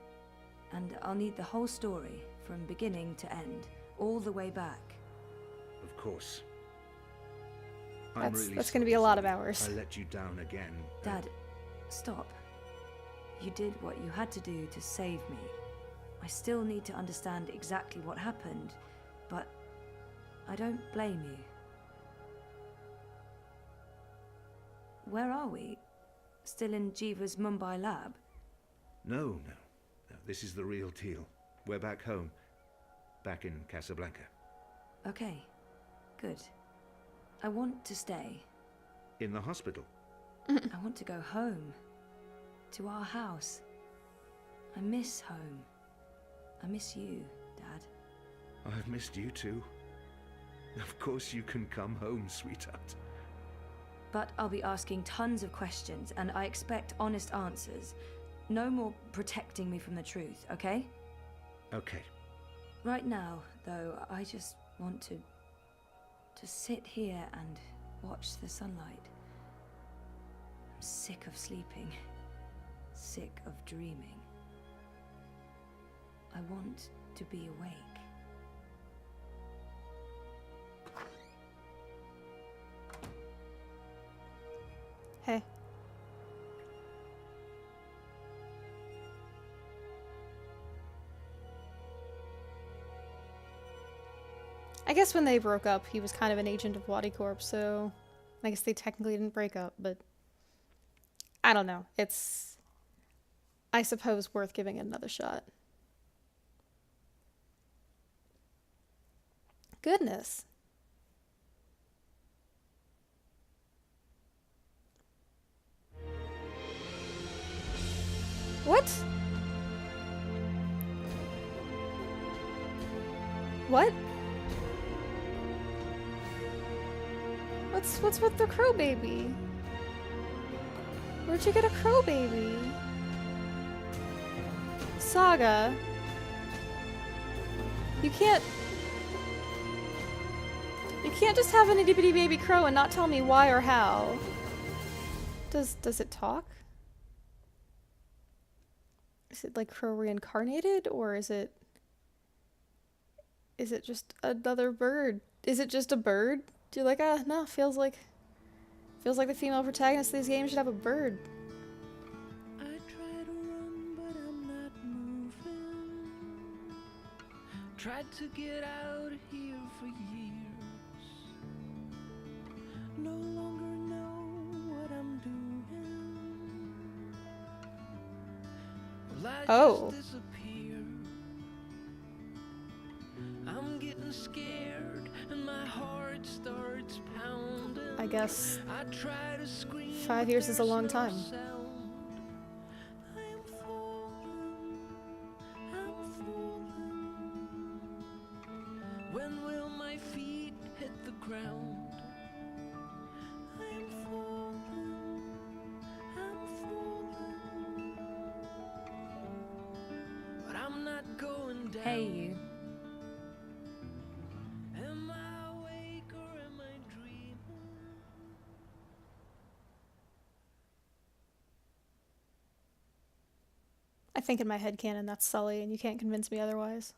And I'll need the whole story, from beginning to end, all the way back. Of course. That's going to be a lot of hours. I let you down again. Dad, stop. You did what you had to do to save me. I still need to understand exactly what happened, but I don't blame you. Where are we? Still in Jiva's Mumbai lab? No. This is the real deal. We're back home. Back in Casablanca. Okay. Good. I want to stay. In the hospital? I want to go home. To our house. I miss home. I miss you, Dad. I've missed you too. Of course you can come home, sweetheart. But I'll be asking tons of questions, and I expect honest answers. No more protecting me from the truth, okay? Okay. Right now, though, I just want to sit here and watch the sunlight. I'm sick of sleeping. Sick of dreaming. I want to be awake. Hey. I guess when they broke up, he was kind of an agent of Wadi Corp, so I guess they technically didn't break up, but I don't know. It's, I suppose, worth giving it another shot. Goodness. What? What? What's with the crow baby? Where'd you get a crow baby? Saga. You can't just have an itty bitty baby crow and not tell me why or how. Does it talk? Is it like crow reincarnated, or is it just another bird? Is it just a bird? Do you like, no, feels like the female protagonist of these games should have a bird. I try to run, but I'm not moving. Tried to get out of here for years. No longer know what I'm doing. Will I Oh. just disappear? I'm getting scared and my heart starts pounding. I guess I try to scream, 5 years is a long time. sound. I'm falling, I'm falling. When will my feet hit the ground? I'm falling, I'm falling. But I'm not going down. Hey, you. Am I awake or am I dreaming? I think in my headcanon that's Sully, and you can't convince me otherwise.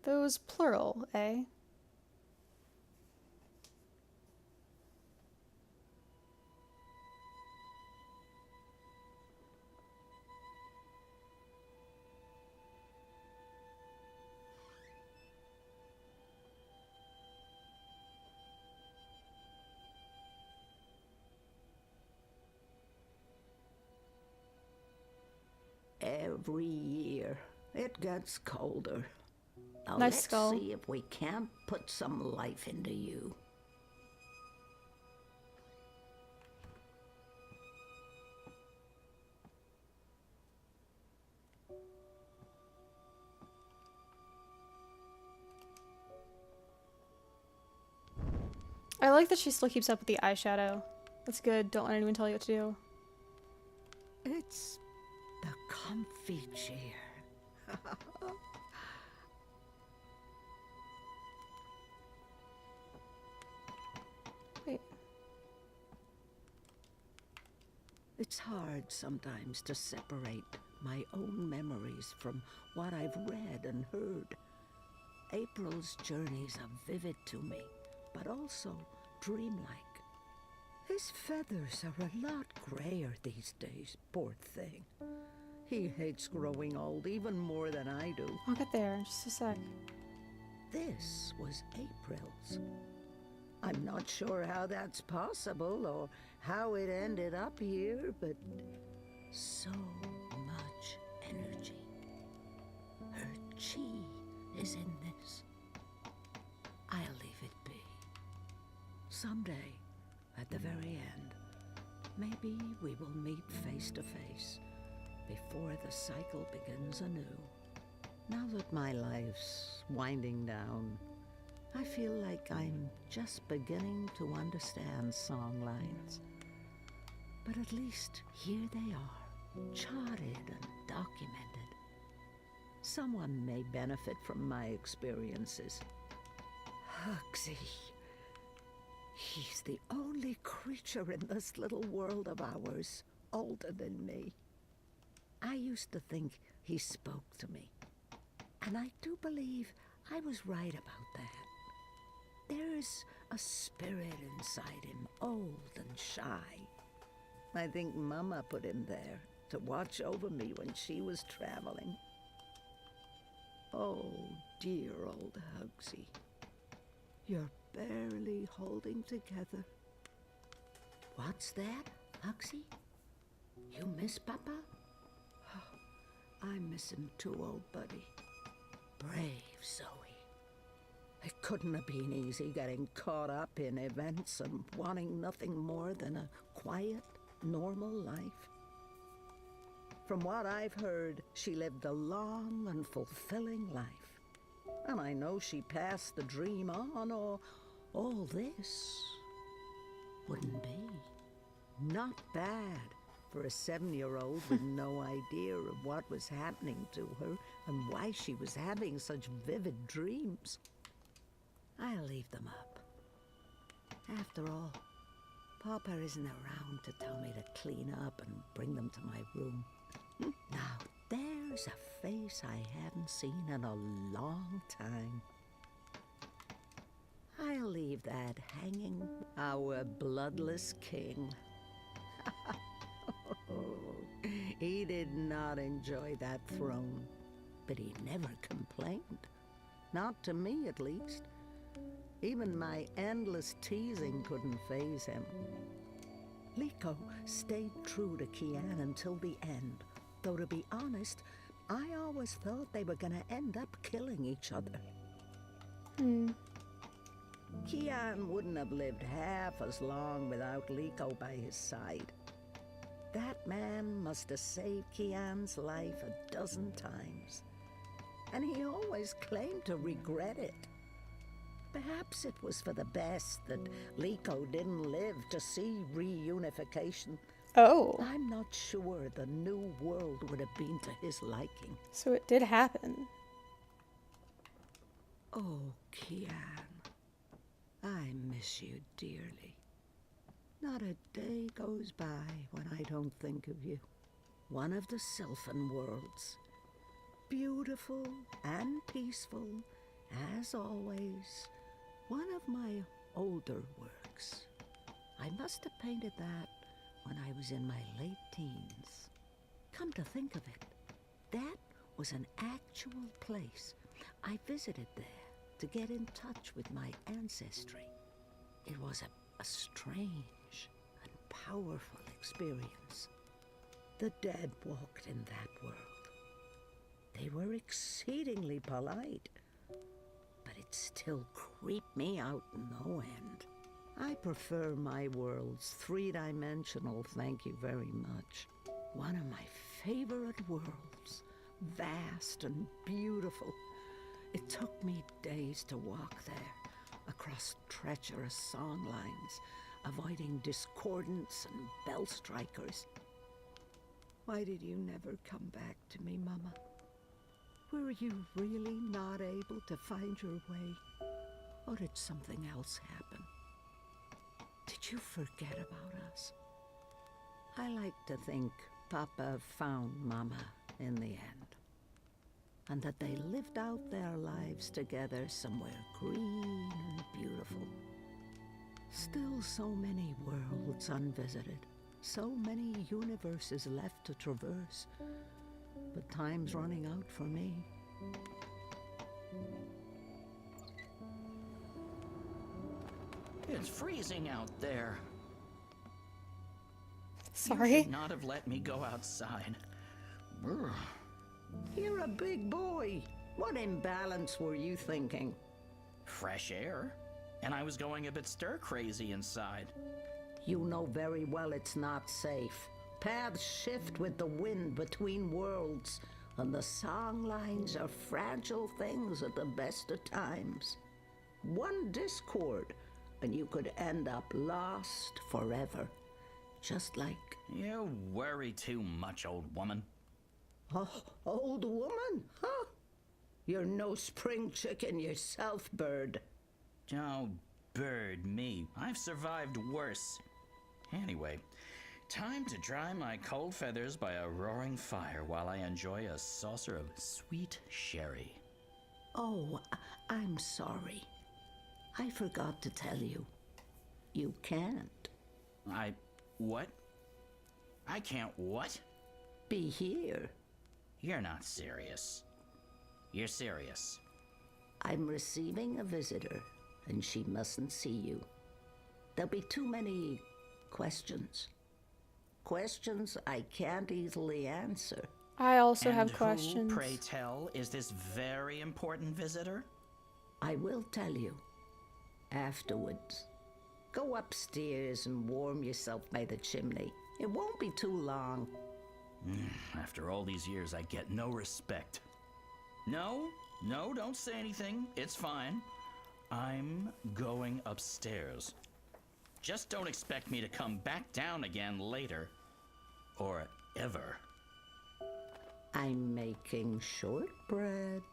Those plural, eh? Every year, it gets colder. Now Nice let's skull. see if we can't put some life into you. I like that she still keeps up with the eyeshadow. That's good. Don't let anyone tell you what to do. It's the comfy chair. Wait. It's hard sometimes to separate my own memories from what I've read and heard. April's journeys are vivid to me, but also dreamlike. His feathers are a lot grayer these days, poor thing. He hates growing old even more than I do. I'll get there in just a sec. This was April's. I'm not sure how that's possible or how it ended up here, but so much energy. Her chi is in this. I'll leave it be. Someday, at the very end, maybe we will meet face to face before the cycle begins anew. Now that my life's winding down, I feel like I'm just beginning to understand song lines. But at least here they are, charted and documented. Someone may benefit from my experiences. Hugsy. He's the only creature in this little world of ours older than me. I used to think he spoke to me, and I do believe I was right about that. There's a spirit inside him, old and shy. I think Mama put him there to watch over me when she was traveling. Oh, dear old Hugsy. You're barely holding together. What's that, Hugsy? You miss Papa? Oh, I miss him too, old buddy. Brave Zoe. It couldn't have been easy getting caught up in events and wanting nothing more than a quiet, normal life. From what I've heard, she lived a long and fulfilling life. And I know she passed the dream on, or all this wouldn't be. Not bad for a 7-year-old with no idea of what was happening to her and why she was having such vivid dreams. I'll leave them up. After all, Papa isn't around to tell me to clean up and bring them to my room. Now, there's a face I haven't seen in a long time. I'll leave that hanging, our bloodless king. He did not enjoy that throne, but he never complained. Not to me, at least. Even my endless teasing couldn't faze him. Liko stayed true to Kian until the end, though to be honest, I always thought they were gonna end up killing each other. Kian wouldn't have lived half as long without Liko by his side. That man must have saved Kian's life a dozen times, and he always claimed to regret it. Perhaps it was for the best that Liko didn't live to see reunification. Oh. I'm not sure the new world would have been to his liking. So it did happen. Oh, Kian. I miss you dearly. Not a day goes by when I don't think of you. One of the Sylphan worlds. Beautiful and peaceful, as always. One of my older works. I must have painted that when I was in my late teens. Come to think of it, that was an actual place. I visited there to get in touch with my ancestry. It was a strange and powerful experience. The dead walked in that world. They were exceedingly polite, but it still creeped me out no end. I prefer my worlds three-dimensional, thank you very much. One of my favorite worlds, vast and beautiful. It took me days to walk there, across treacherous song lines, avoiding discordants and bell strikers. Why did you never come back to me, Mama? Were you really not able to find your way? Or did something else happen? Did you forget about us? I like to think Papa found Mama in the end, and that they lived out their lives together somewhere green and beautiful. Still so many worlds unvisited, so many universes left to traverse, but time's running out for me. It's freezing out there. Sorry? You should not have let me go outside. Brr. You're a big boy. What imbalance were you thinking? Fresh air. And I was going a bit stir-crazy inside. You know very well it's not safe. Paths shift with the wind between worlds, and the song lines are fragile things at the best of times. One discord, and you could end up lost forever. Just like... You worry too much, old woman. Oh, old woman? Huh? You're no spring chicken yourself, Bird. Oh, Bird, me. I've survived worse. Anyway, time to dry my cold feathers by a roaring fire while I enjoy a saucer of sweet sherry. Oh, I'm sorry. I forgot to tell you. You can't. What? I can't what? Be here. You're not serious. You're serious. I'm receiving a visitor, and she mustn't see you. There'll be too many questions. Questions I can't easily answer. I also have Who, questions. pray tell, is this very important visitor? I will tell you. Afterwards. Go upstairs and warm yourself by the chimney. It won't be too long. After all these years, I get no respect. No, don't say anything. It's fine. I'm going upstairs. Just don't expect me to come back down again later. Or ever. I'm making shortbread.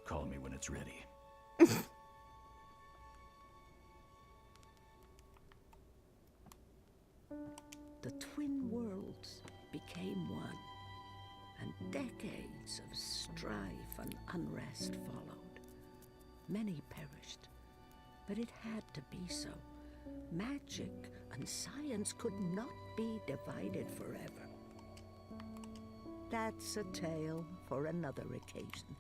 Call me when it's ready. The twin worlds became one, and decades of strife and unrest followed. Many perished, but it had to be so. Magic and science could not be divided forever. That's a tale for another occasion.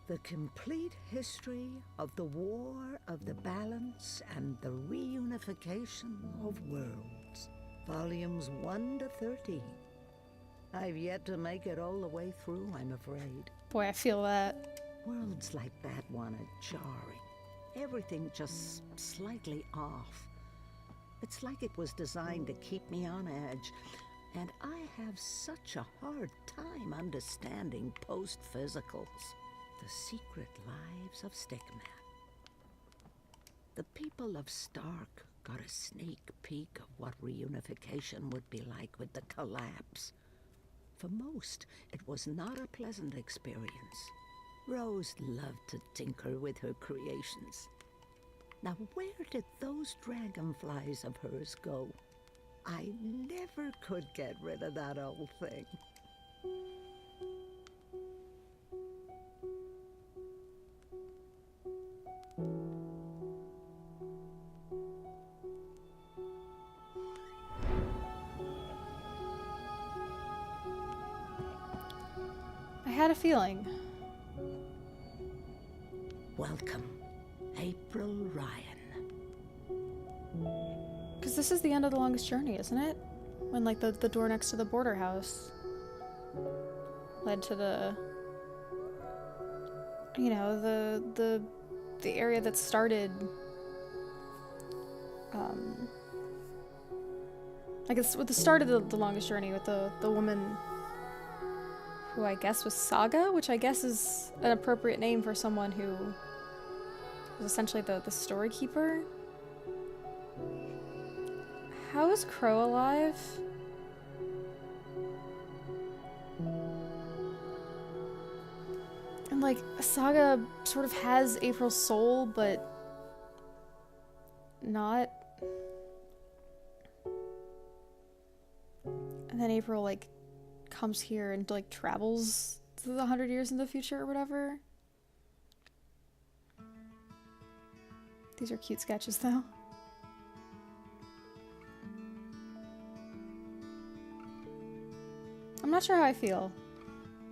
The complete history of the War of the Balance and the Reunification of Worlds. Volumes 1 to 13. I've yet to make it all the way through, I'm afraid. Boy, I feel that. Worlds like that one are jarring. Everything just slightly off. It's like it was designed to keep me on edge, and I have such a hard time understanding post-physicals. The Secret Lives of Stickman. The people of Stark got a sneak peek of what reunification would be like with the collapse. For most, it was not a pleasant experience. Rose loved to tinker with her creations. Now, where did those dragonflies of hers go? I never could get rid of that old thing. I had a feeling. Welcome, April Ryan. Because this is the end of the longest journey, isn't it? When, like, the door next to the border house led to the, you know, the area that started, I guess with the start of the longest journey with the woman who I guess was Saga, which I guess is an appropriate name for someone who was essentially the story keeper. How is Crow alive? And like, Saga sort of has April's soul, but not. And then April, like, comes here and, like, travels to the 100 years in the future or whatever. These are cute sketches, though. I'm not sure how I feel.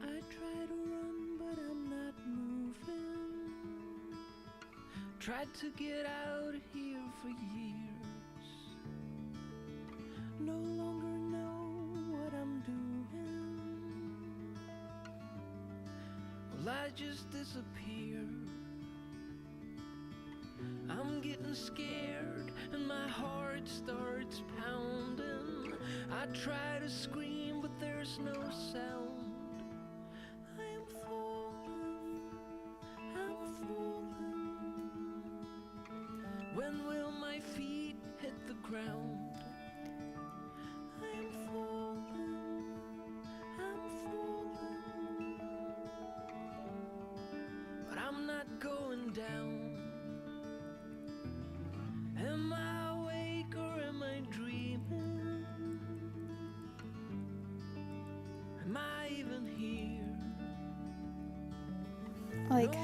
I try to run, but I'm not moving. Tried to get out of here for years. No longer know what I'm doing. Well, I just disappear. I'm getting scared and my heart starts pounding. I try to scream, but there's no sound. I am falling, I'm falling. When will my feet hit the ground? I am falling, I'm falling. But I'm not going down. Am I awake or am I dreaming? Am I even here? Like,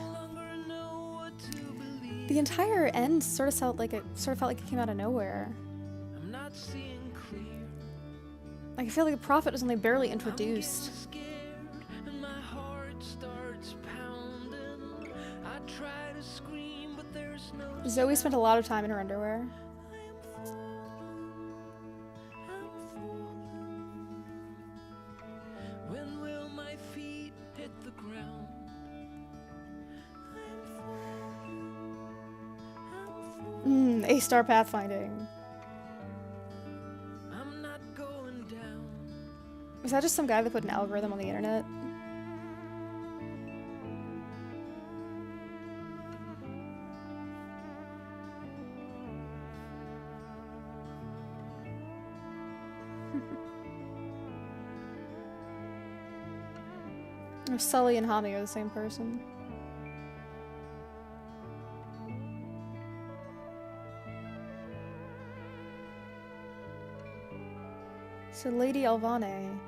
the entire end sort of felt like it came out of nowhere. I'm not seeing clear. Like, I feel like the prophet was only barely introduced. I'm getting scared and my heart starts pounding. I try to scream, but there's no Zoe spent a lot of time in her underwear. When will my feet hit the ground? A-star pathfinding. I'm not going down. Was that just some guy that put an algorithm on the internet? Or Sully and Hami are the same person. So Lady Alvane.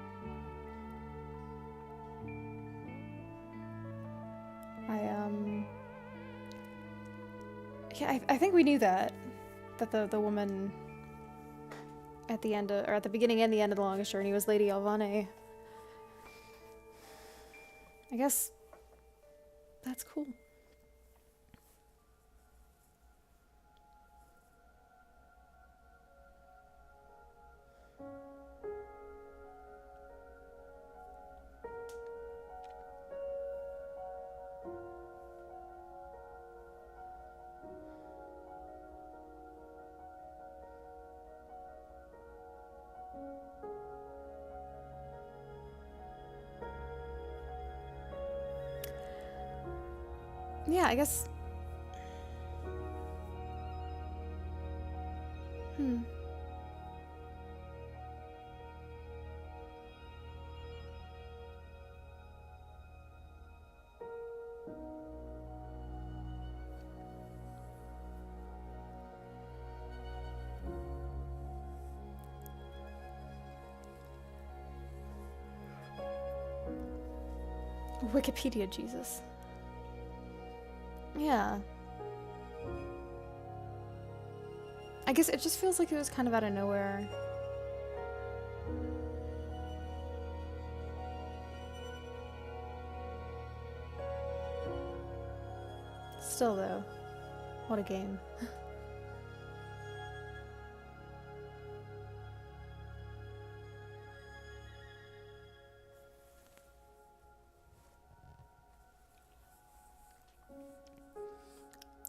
Yeah, I think we knew that the woman at the end of, or at the beginning and the end of the longest journey was Lady Alvane. I guess That's cool. Yeah, I guess. Wikipedia Jesus. Yeah. I guess it just feels like it was kind of out of nowhere. Still though, what a game.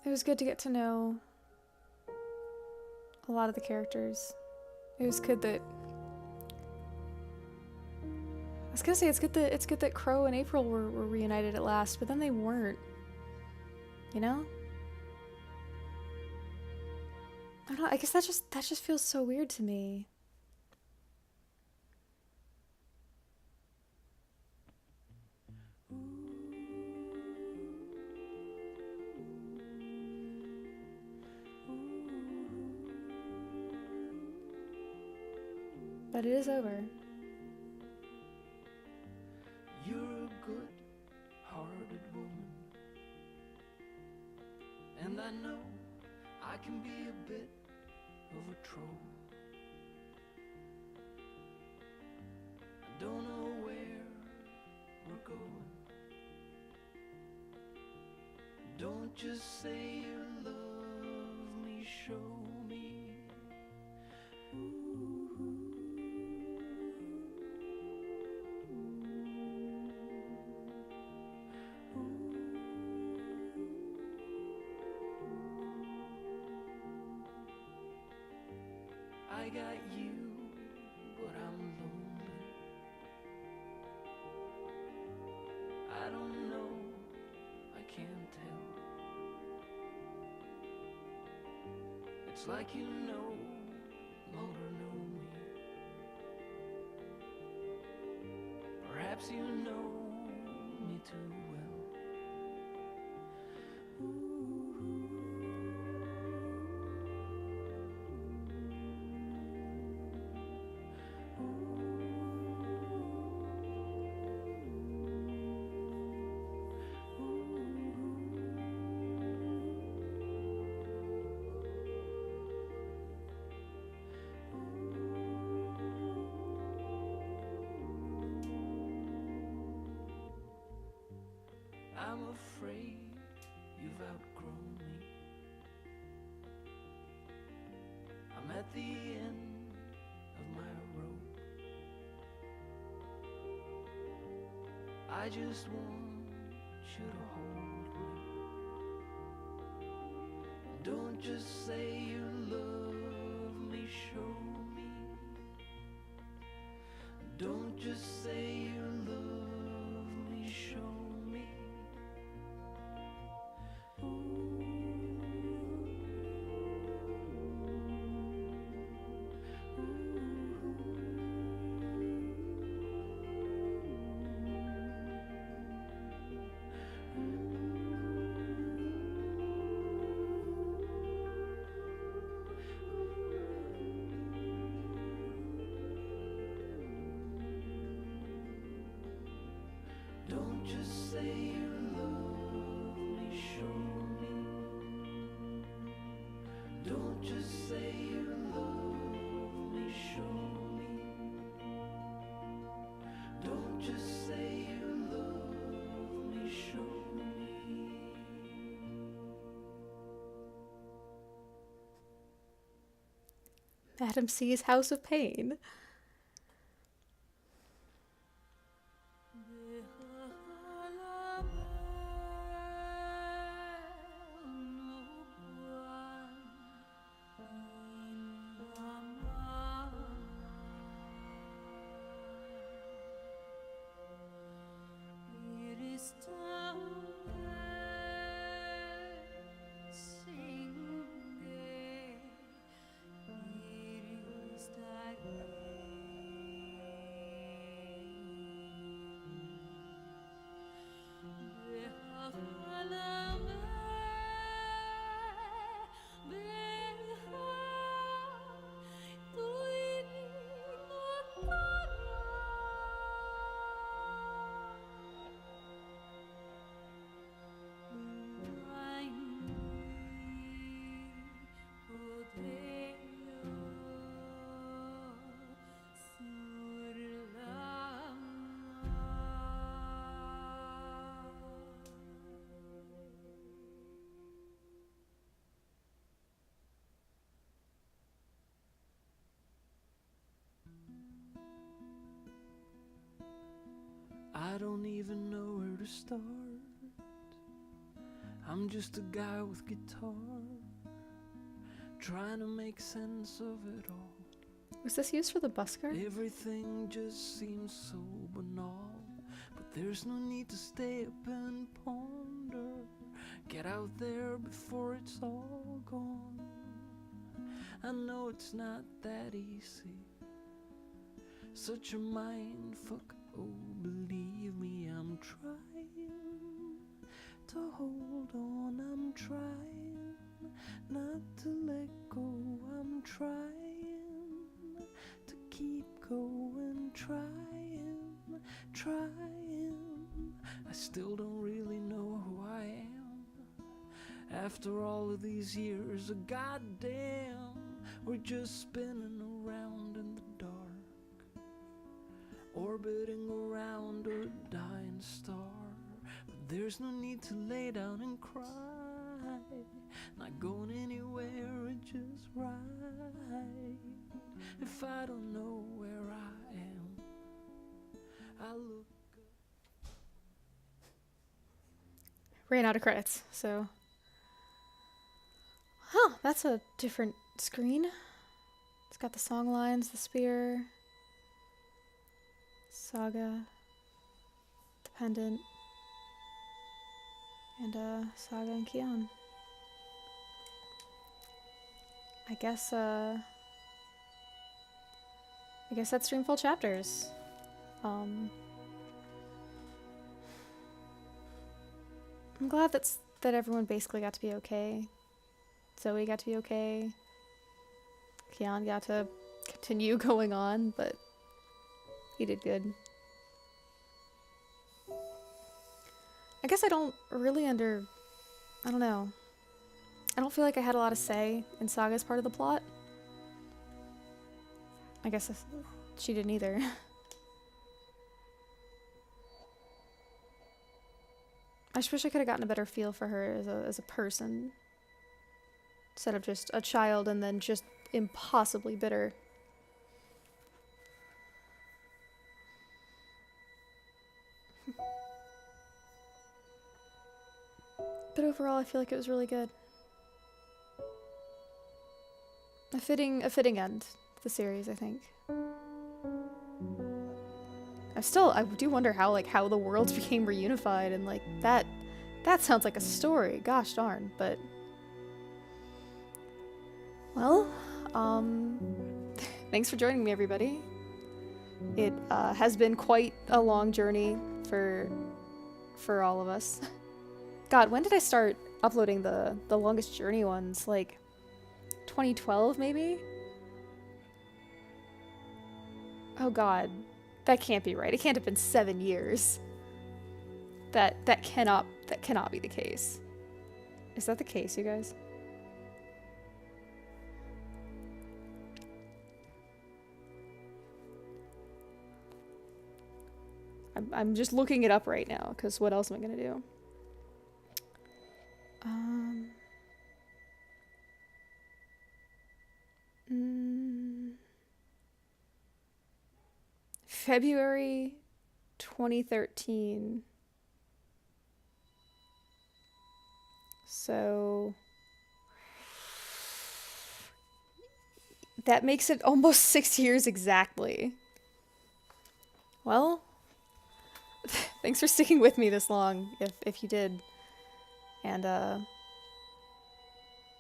It was good to get to know a lot of the characters. It was good that I was gonna say it's good that Crow and April were reunited at last, but then they weren't. You know? I don't know, I guess that just feels so weird to me. But it is over. You're a good-hearted woman, and I know I can be a bit of a troll. I don't know where we're going. Don't just say you love me, show me. I got you, but I'm lonely. I don't know, I can't tell. It's like you know, or know me. Perhaps you know me too well. I'm afraid you've outgrown me. I'm at the end of my rope. I just want you to hold me. Don't just say you love me, show me. Don't just say you love me, show me. Don't just say you love me, show me. Don't just say you love me, show me. Don't just say you love me, show me. Madam C's House of Pain. I don't even know where to start. I'm just a guy with guitar, trying to make sense of it all. Was this used for the busker? Everything just seems so banal, but there's no need to stay up and ponder. Get out there before it's all gone. I know it's not that easy, such a mind fuck. Oh, believe me, I'm trying to hold on. I'm trying not to let go. I'm trying to keep going. Trying. I still don't really know who I am. After all of these years of goddamn, we're just spinning around in the dark, orbiting around a dying star. But there's no need to lay down and cry. Not going anywhere, it's just right. If I don't know where I am, I look up. Ran out of credits, so. Huh, that's a different screen. It's got the song lines, the spear. Saga, Dependent, and Saga and Kian. I guess that's Dreamfall chapters. I'm glad that everyone basically got to be okay. Zoe got to be okay. Kian got to continue going on, but he did good. I guess I don't know. I don't feel like I had a lot of say in Saga's part of the plot. I guess she didn't either. I just wish I could have gotten a better feel for her as a person, instead of just a child and then just impossibly bitter. But overall, I feel like it was really good. A fitting end to the series, I think. I do wonder how the worlds became reunified, and like that sounds like a story. Gosh darn, but well, thanks for joining me, everybody. It has been quite a long journey for all of us. God, when did I start uploading the longest journey ones? Like 2012 maybe? Oh god, that can't be right. It can't have been 7 years. That cannot be the case. Is that the case, you guys? I'm just looking it up right now, because what else am I gonna do? February 2013. So that makes it almost 6 years exactly. Well, thanks for sticking with me this long, if you did. And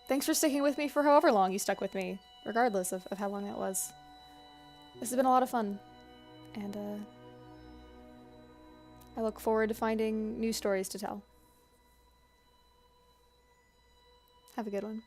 thanks for sticking with me for however long you stuck with me, regardless of how long that was. This has been a lot of fun. And I look forward to finding new stories to tell. Have a good one.